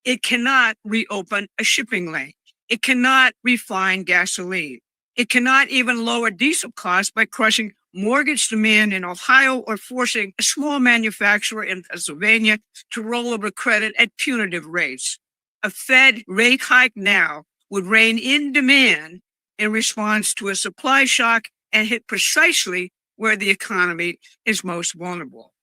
It cannot reopen a shipping lane. It cannot refine gasoline. It cannot even lower diesel costs by crushing mortgage demand in Ohio or forcing a small manufacturer in Pennsylvania to roll over credit at punitive rates. A Fed rate hike now would rein in demand in response to a supply shock and hit precisely where the economy is most vulnerable.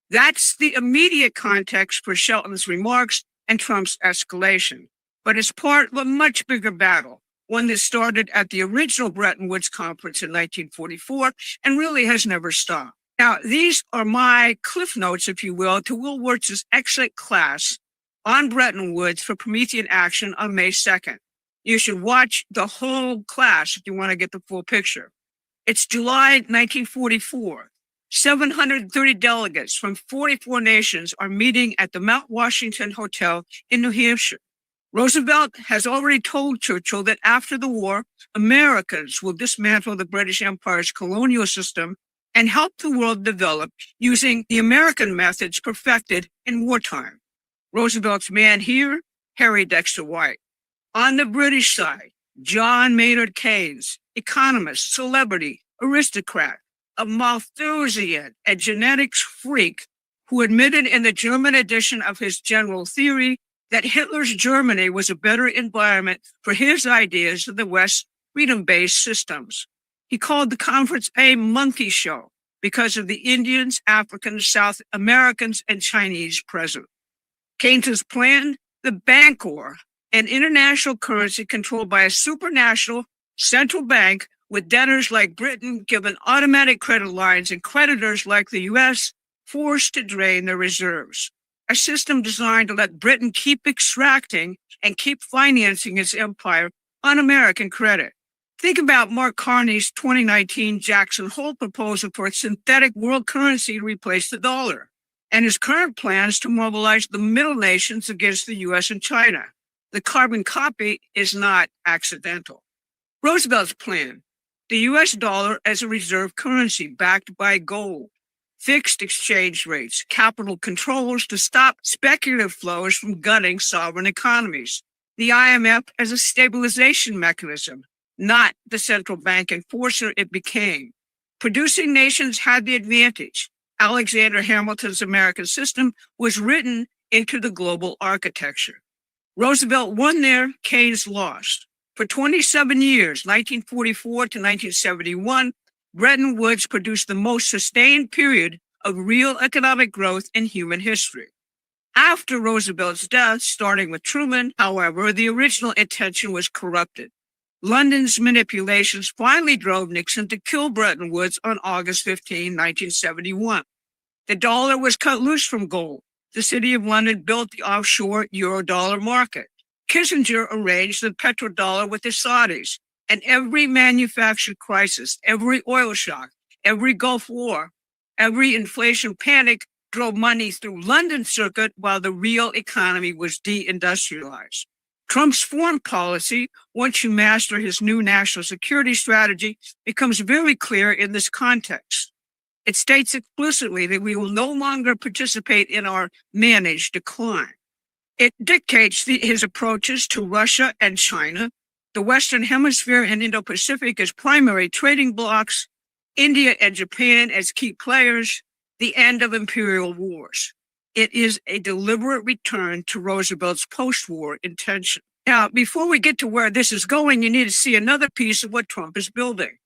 That's the immediate context for Shelton's remarks and Trump's escalation. But it's part of a much bigger battle, one that started at the original Bretton Woods conference in 1944 and really has never stopped. Now, these are my cliff notes, if you will, to Will Wurtz's exit class on Bretton Woods for Promethean Action on May 2nd. You should watch the whole class if you want to get the full picture. It's July 1944. 730 delegates from 44 nations are meeting at the Mount Washington Hotel in New Hampshire. Roosevelt has already told Churchill that after the war, Americans will dismantle the British Empire's colonial system and help the world develop using the American methods perfected in wartime. Roosevelt's man here, Harry Dexter White. On the British side, John Maynard Keynes, economist, celebrity, aristocrat, a Malthusian and genetics freak who admitted in the German edition of his general theory that Hitler's Germany was a better environment for his ideas than the West's freedom-based systems. He called the conference a monkey show because of the Indians, Africans, South Americans, and Chinese present. Keynes's plan, the Bancor, an international currency controlled by a supranational central bank with debtors like Britain given automatic credit lines and creditors like the U.S. forced to drain their reserves. A system designed to let Britain keep extracting and keep financing its empire on American credit. Think about Mark Carney's 2019 Jackson Hole proposal for a synthetic world currency to replace the dollar, and his current plans to mobilize the middle nations against the U.S. and China. The carbon copy is not accidental. Roosevelt's plan, the U.S. dollar as a reserve currency backed by gold, fixed exchange rates, capital controls to stop speculative flows from gutting sovereign economies, the IMF as a stabilization mechanism, not the central bank enforcer it became. Producing nations had the advantage. Alexander Hamilton's American system was written into the global architecture. Roosevelt won there, Keynes lost. For 27 years, 1944 to 1971, Bretton Woods produced the most sustained period of real economic growth in human history. After Roosevelt's death, starting with Truman, however, the original intention was corrupted. London's manipulations finally drove Nixon to kill Bretton Woods on August 15, 1971. The dollar was cut loose from gold. The City of London built the offshore Eurodollar market. Kissinger arranged the petrodollar with the Saudis. And every manufactured crisis, every oil shock, every Gulf War, every inflation panic drove money through London circuit while the real economy was deindustrialized. Trump's foreign policy, once you master his new national security strategy, becomes very clear in this context. It states explicitly that we will no longer participate in our managed decline. It dictates his approaches to Russia and China, the Western Hemisphere and Indo-Pacific as primary trading blocs, India and Japan as key players, the end of imperial wars. It is a deliberate return to Roosevelt's post-war intention. Now, before we get to where this is going, you need to see another piece of what Trump is building.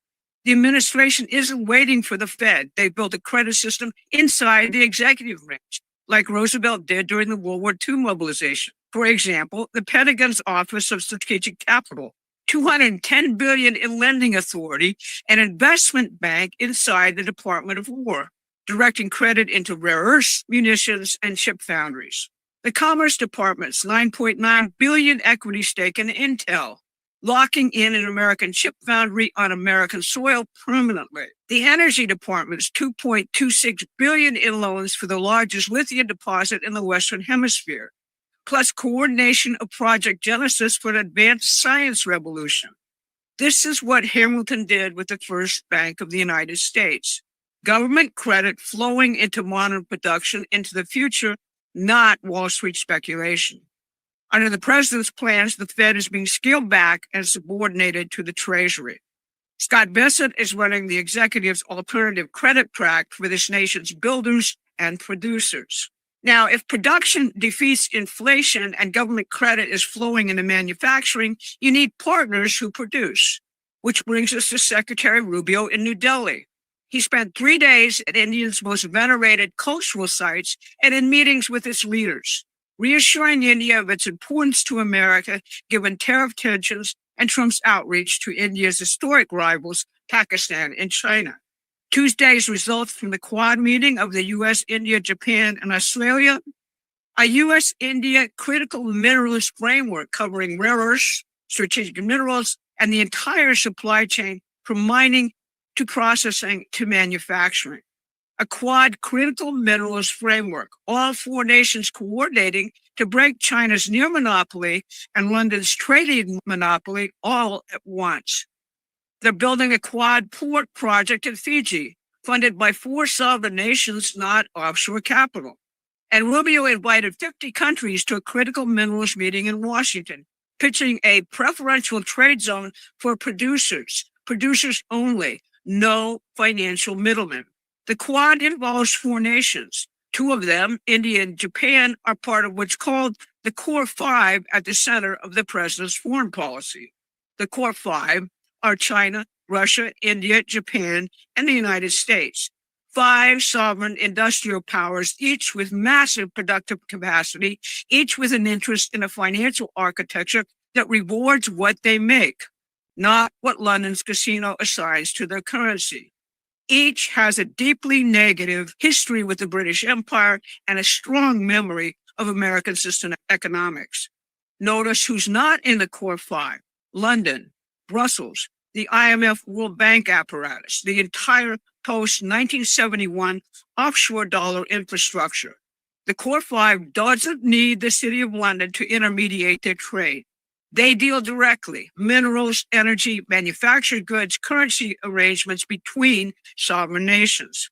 The administration isn't waiting for the Fed. They built a credit system inside the executive branch, like Roosevelt did during the World War II mobilization. For example, the Pentagon's Office of Strategic Capital, $210 billion in lending authority, an investment bank inside the Department of War, directing credit into rare earths, munitions, and chip foundries. The Commerce Department's $9.9 billion equity stake in Intel, locking in an American chip foundry on American soil permanently. The Energy Department's $2.26 billion in loans for the largest lithium deposit in the Western Hemisphere, plus coordination of Project Genesis for an advanced science revolution. This is what Hamilton did with the First Bank of the United States. Government credit flowing into modern production into the future, not Wall Street speculation. Under the president's plans, the Fed is being scaled back and subordinated to the Treasury. Scott Bessent is running the executive's alternative credit track for this nation's builders and producers. Now, if production defeats inflation and government credit is flowing into manufacturing, you need partners who produce, which brings us to Secretary Rubio in New Delhi. He spent 3 days at India's most venerated cultural sites and in meetings with its leaders, reassuring India of its importance to America given tariff tensions and Trump's outreach to India's historic rivals, Pakistan and China. Tuesday's results from the Quad meeting of the U.S., India, Japan, and Australia, a U.S.-India critical minerals framework covering rare earths, strategic minerals, and the entire supply chain from mining to processing to manufacturing. A Quad critical minerals framework, all four nations coordinating to break China's near monopoly and London's trading monopoly all at once. They're building a Quad port project in Fiji, funded by 4 sovereign nations, not offshore capital. And Rubio invited 50 countries to a critical minerals meeting in Washington, pitching a preferential trade zone for producers only, no financial middlemen. The Quad involves 4 nations. 2 of them, India and Japan, are part of what's called the Core 5 at the center of the president's foreign policy. The Core 5 are China, Russia, India, Japan, and the United States. 5 sovereign industrial powers, each with massive productive capacity, each with an interest in a financial architecture that rewards what they make, not what London's casino assigns to their currency. Each has a deeply negative history with the British Empire and a strong memory of American system economics. Notice who's not in the Core 5: London, Brussels, the IMF World Bank apparatus, the entire post-1971 offshore dollar infrastructure. The Core 5 doesn't need the City of London to intermediate their trade. They deal directly, minerals, energy, manufactured goods, currency arrangements between sovereign nations.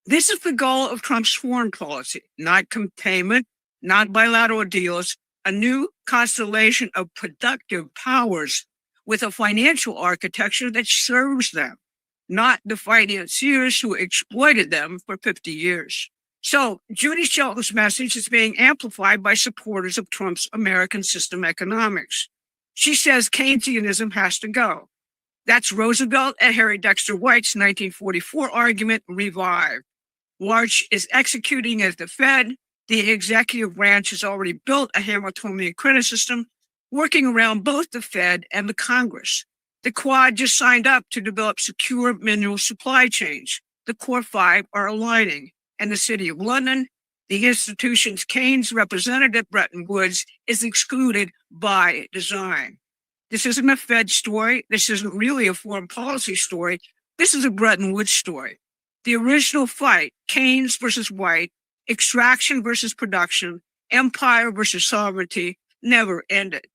This is the goal of Trump's foreign policy, not containment, not bilateral deals, a new constellation of productive powers with a financial architecture that serves them, not the financiers who exploited them for 50 years. So Judy Shelton's message is being amplified by supporters of Trump's American system economics. She says Keynesianism has to go. That's Roosevelt and Harry Dexter White's 1944 argument revived. March is executing as the Fed. The executive branch has already built a Hamiltonian credit system working around both the Fed and the Congress. The Quad just signed up to develop secure mineral supply chains. The Core Five are aligning. And the City of London, the institution's Keynes representative, Bretton Woods, is excluded by design. This isn't a Fed story. This isn't really a foreign policy story. This is a Bretton Woods story. The original fight, Keynes versus White, extraction versus production, empire versus sovereignty, never ended.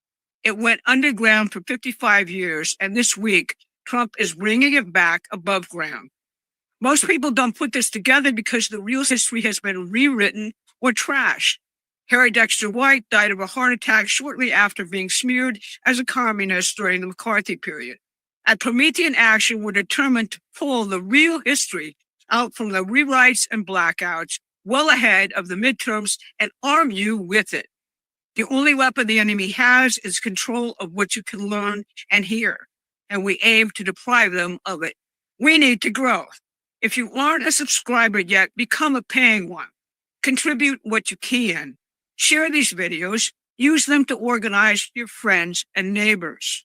It went underground for 55 years, and this week, Trump is bringing it back above ground. Most people don't put this together because the real history has been rewritten or trashed. Harry Dexter White died of a heart attack shortly after being smeared as a communist during the McCarthy period. At Promethean Action, we're determined to pull the real history out from the rewrites and blackouts well ahead of the midterms and arm you with it. The only weapon the enemy has is control of what you can learn and hear, and we aim to deprive them of it. We need to grow. If you aren't a subscriber yet, become a paying one. Contribute what you can. Share these videos. Use them to organize your friends and neighbors.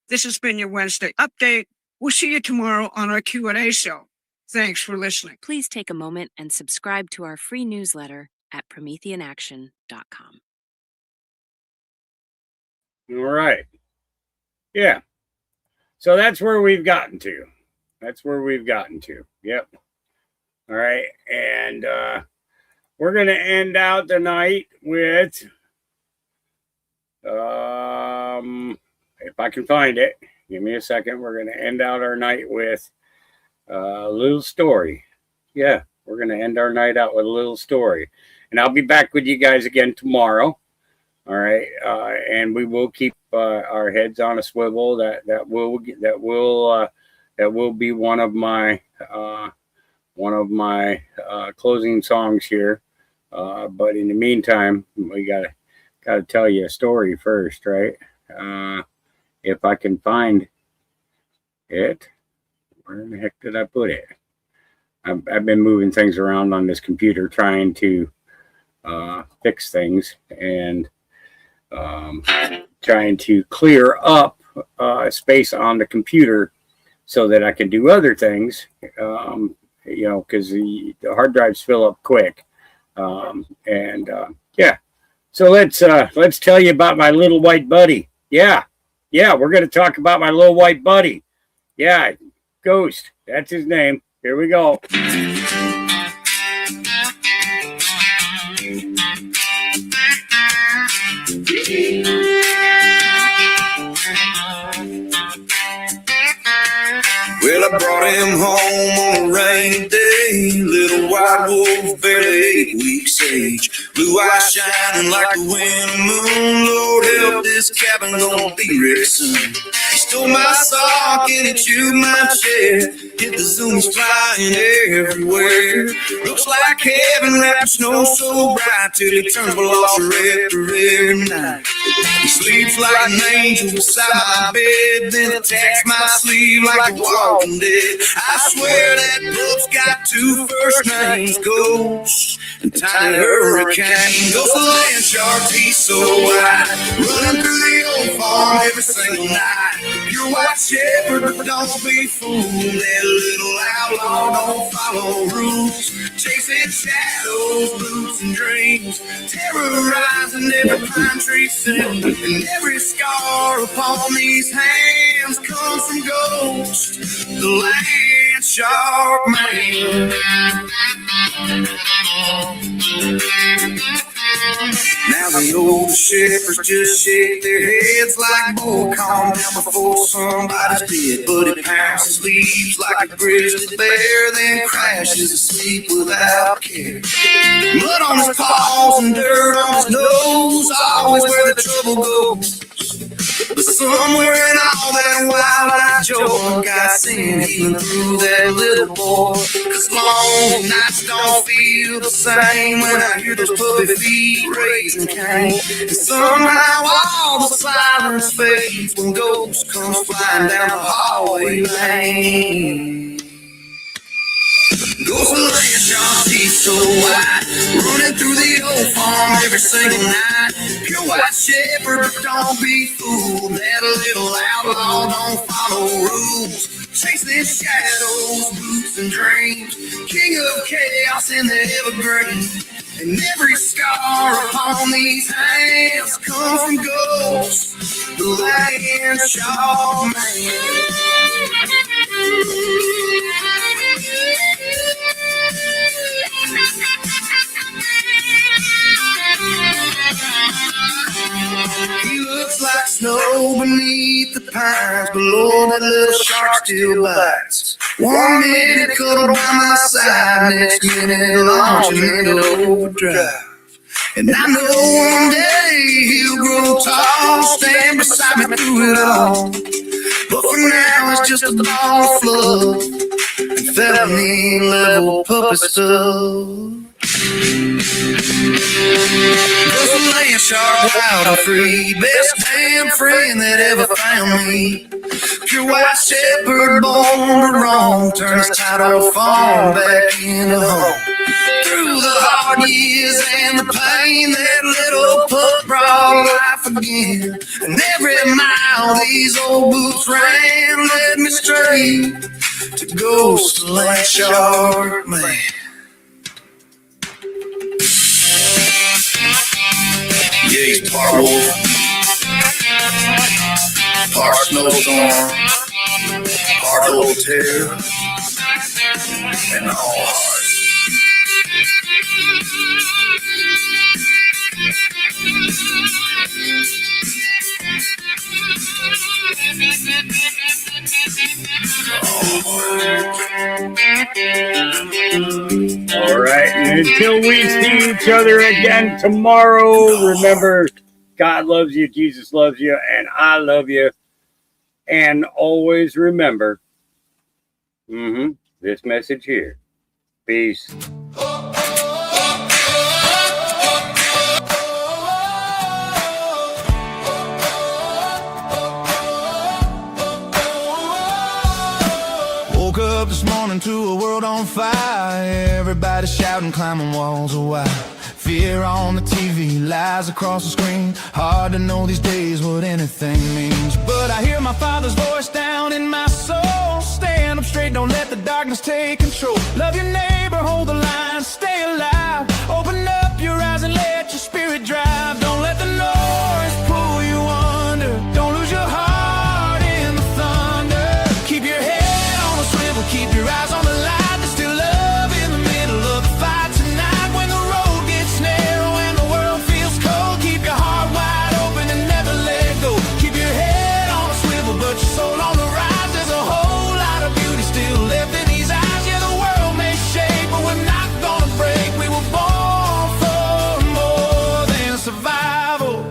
This has been your Wednesday update. We'll see you tomorrow on our Q&A show. Thanks for listening. Please take a moment and subscribe to our free newsletter at prometheanaction.com. All right. Yeah. So that's where we've gotten to. Yep. All right. And we're going to end out the night with, if I can find it, give me a second. We're going to end out our night with a little story. Yeah. We're going to end our night out with a little story. And I'll be back with you guys again tomorrow. All right. And we will keep our heads on a swivel. That will be one of my closing songs here. But in the meantime, we gotta tell you a story first, right? If I can find it, where in the heck did I put it? I've been moving things around on this computer trying to fix things and trying to clear up space on the computer so that I can do other things, because the hard drives fill up quick. Yeah. So let's tell you about my little white buddy. Yeah, we're going to talk about my little white buddy. Yeah, Ghost. That's his name. Here we go. Well, I brought him home on a rainy day. Little white wolf, barely 8 weeks age. Blue eyes shining like the winter moon. Lord help, this cabin gonna be wrecked soon. He stole my sock and he chewed my chair. Hit the zoomies flying everywhere. Looks like heaven wrapped in snow so bright till he turns velociraptor every night. He sleeps like an angel beside my bed, then attacks my sleeve like a walking dead. I swear that book's got 2 first names, Ghost and Tiny Hurricane. Ghost of land shark, he's so wide, running through the old farm every single night. You're white shepherd, but don't be fooled. That little outlaw don't follow rules, chasing shadows, boots and dreams, terrorizing every pine tree soon. And every scar upon these hands comes from Ghost, the land shark man. Now the old shepherds just shake their heads like bull, calm down before somebody's dead. But he pounces leaves like a grizzly bear, then crashes asleep without care. Mud on his paws and dirt on his nose, always where the trouble goes. But Somewhere in all that wild-eyed joy, God sent healing through that little boy. 'Cause long nights don't feel the same when I hear those puppy feet raising Cain. And somehow all the silence fades when ghosts come flying down the hallway lane. Ghost of Landshaw, teeth so white, running through the old farm every single night. Pure white shepherd, but don't be fooled. That little outlaw don't follow rules. Chasing shadows, boots and dreams. King of chaos in the evergreen. And every scar upon these hands comes from ghosts. The Landshaw man. He looks like snow beneath the pines, but Lord, that little shark still bites. 1 minute cuddled by my side, next minute launching into overdrive. And I know one day he'll grow tall, stand beside me through it all. But for now it's just a ball of fluff and felony level puppet stuff. Cause the land shark wild and free, best damn friend that ever found me. Pure white shepherd born to roam, turn his title farm back into home. Through the hard years and the pain, that little pup brought life again. And every mile these old boots ran led me straight to Ghost of Landshaw man. Yeah, he's part wolf, part snowstorm, part hotel, and all heart. All right, and until we see each other again tomorrow, remember, God loves you, Jesus loves you, and I love you. And always remember this message here. Peace. Woke up this morning to a world on fire. Everybody shouting, climbing walls of wire. Fear on the TV, lies across the screen. Hard to know these days what anything means. But I hear my Father's voice down in my soul. Stand up straight, don't let the darkness take control. Love your neighbor, hold the line, stay alive. Open up your eyes and let your spirit drive. Don't let the noise pull you under. Don't lose your heart in the thunder. Keep your head on a swivel, keep your eyes on the light. There's still love in the middle of the fight tonight. When the road gets narrow and the world feels cold, keep your heart wide open and never let go. Keep your head on a swivel, but your soul on the rise. There's a whole lot of beauty still left in these eyes. Yeah, the world may shake, but we're not gonna break. We were born for more than survival.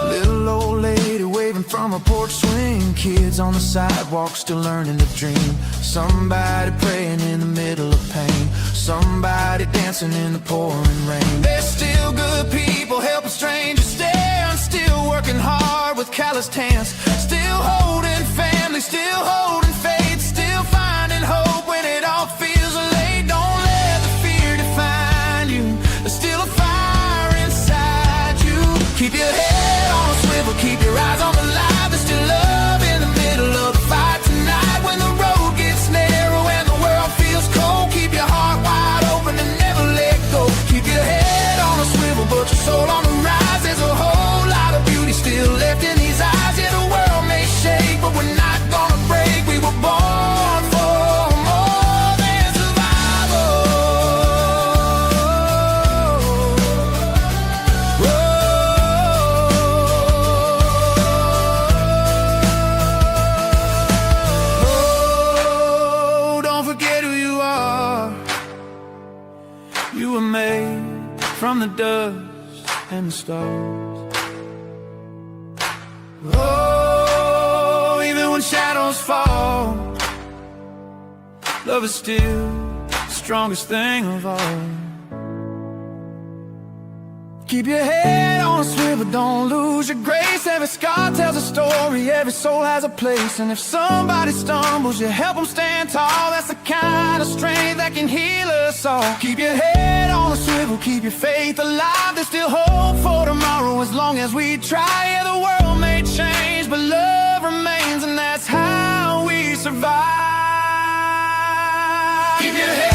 Little old lady waving from a porch swing. Kids on the sidewalk still learning to dream. Somebody praying in the middle of pain. Somebody dancing in the pouring rain. There's still good people helping strangers stand. Still working hard with calloused hands. Still holding family, still holding faith. Still finding hope when it all feels late. Don't let the fear define you. There's still a fire inside you. Keep your head on a swivel, keep your eyes on the light. There's still love in the middle of the fight tonight. When the road gets narrow and the world feels cold, keep your heart wide open and never let go. Keep your head on a swivel, but your soul on the rise. There's a whole lot of beauty still left in these eyes. Yeah, the world may shake, but we're not gonna break. We were born for more than in the stars. Oh, even when shadows fall, love is still the strongest thing of all. Keep your head on a swivel, don't lose your grace. Every scar tells a story, every soul has a place. And if somebody stumbles, you help them stand tall. That's the kind of strength that can heal us all. Keep your head on a swivel, keep your faith alive. There's still hope for tomorrow as long as we try. Yeah, the world may change, but love remains, and that's how we survive. Keep your head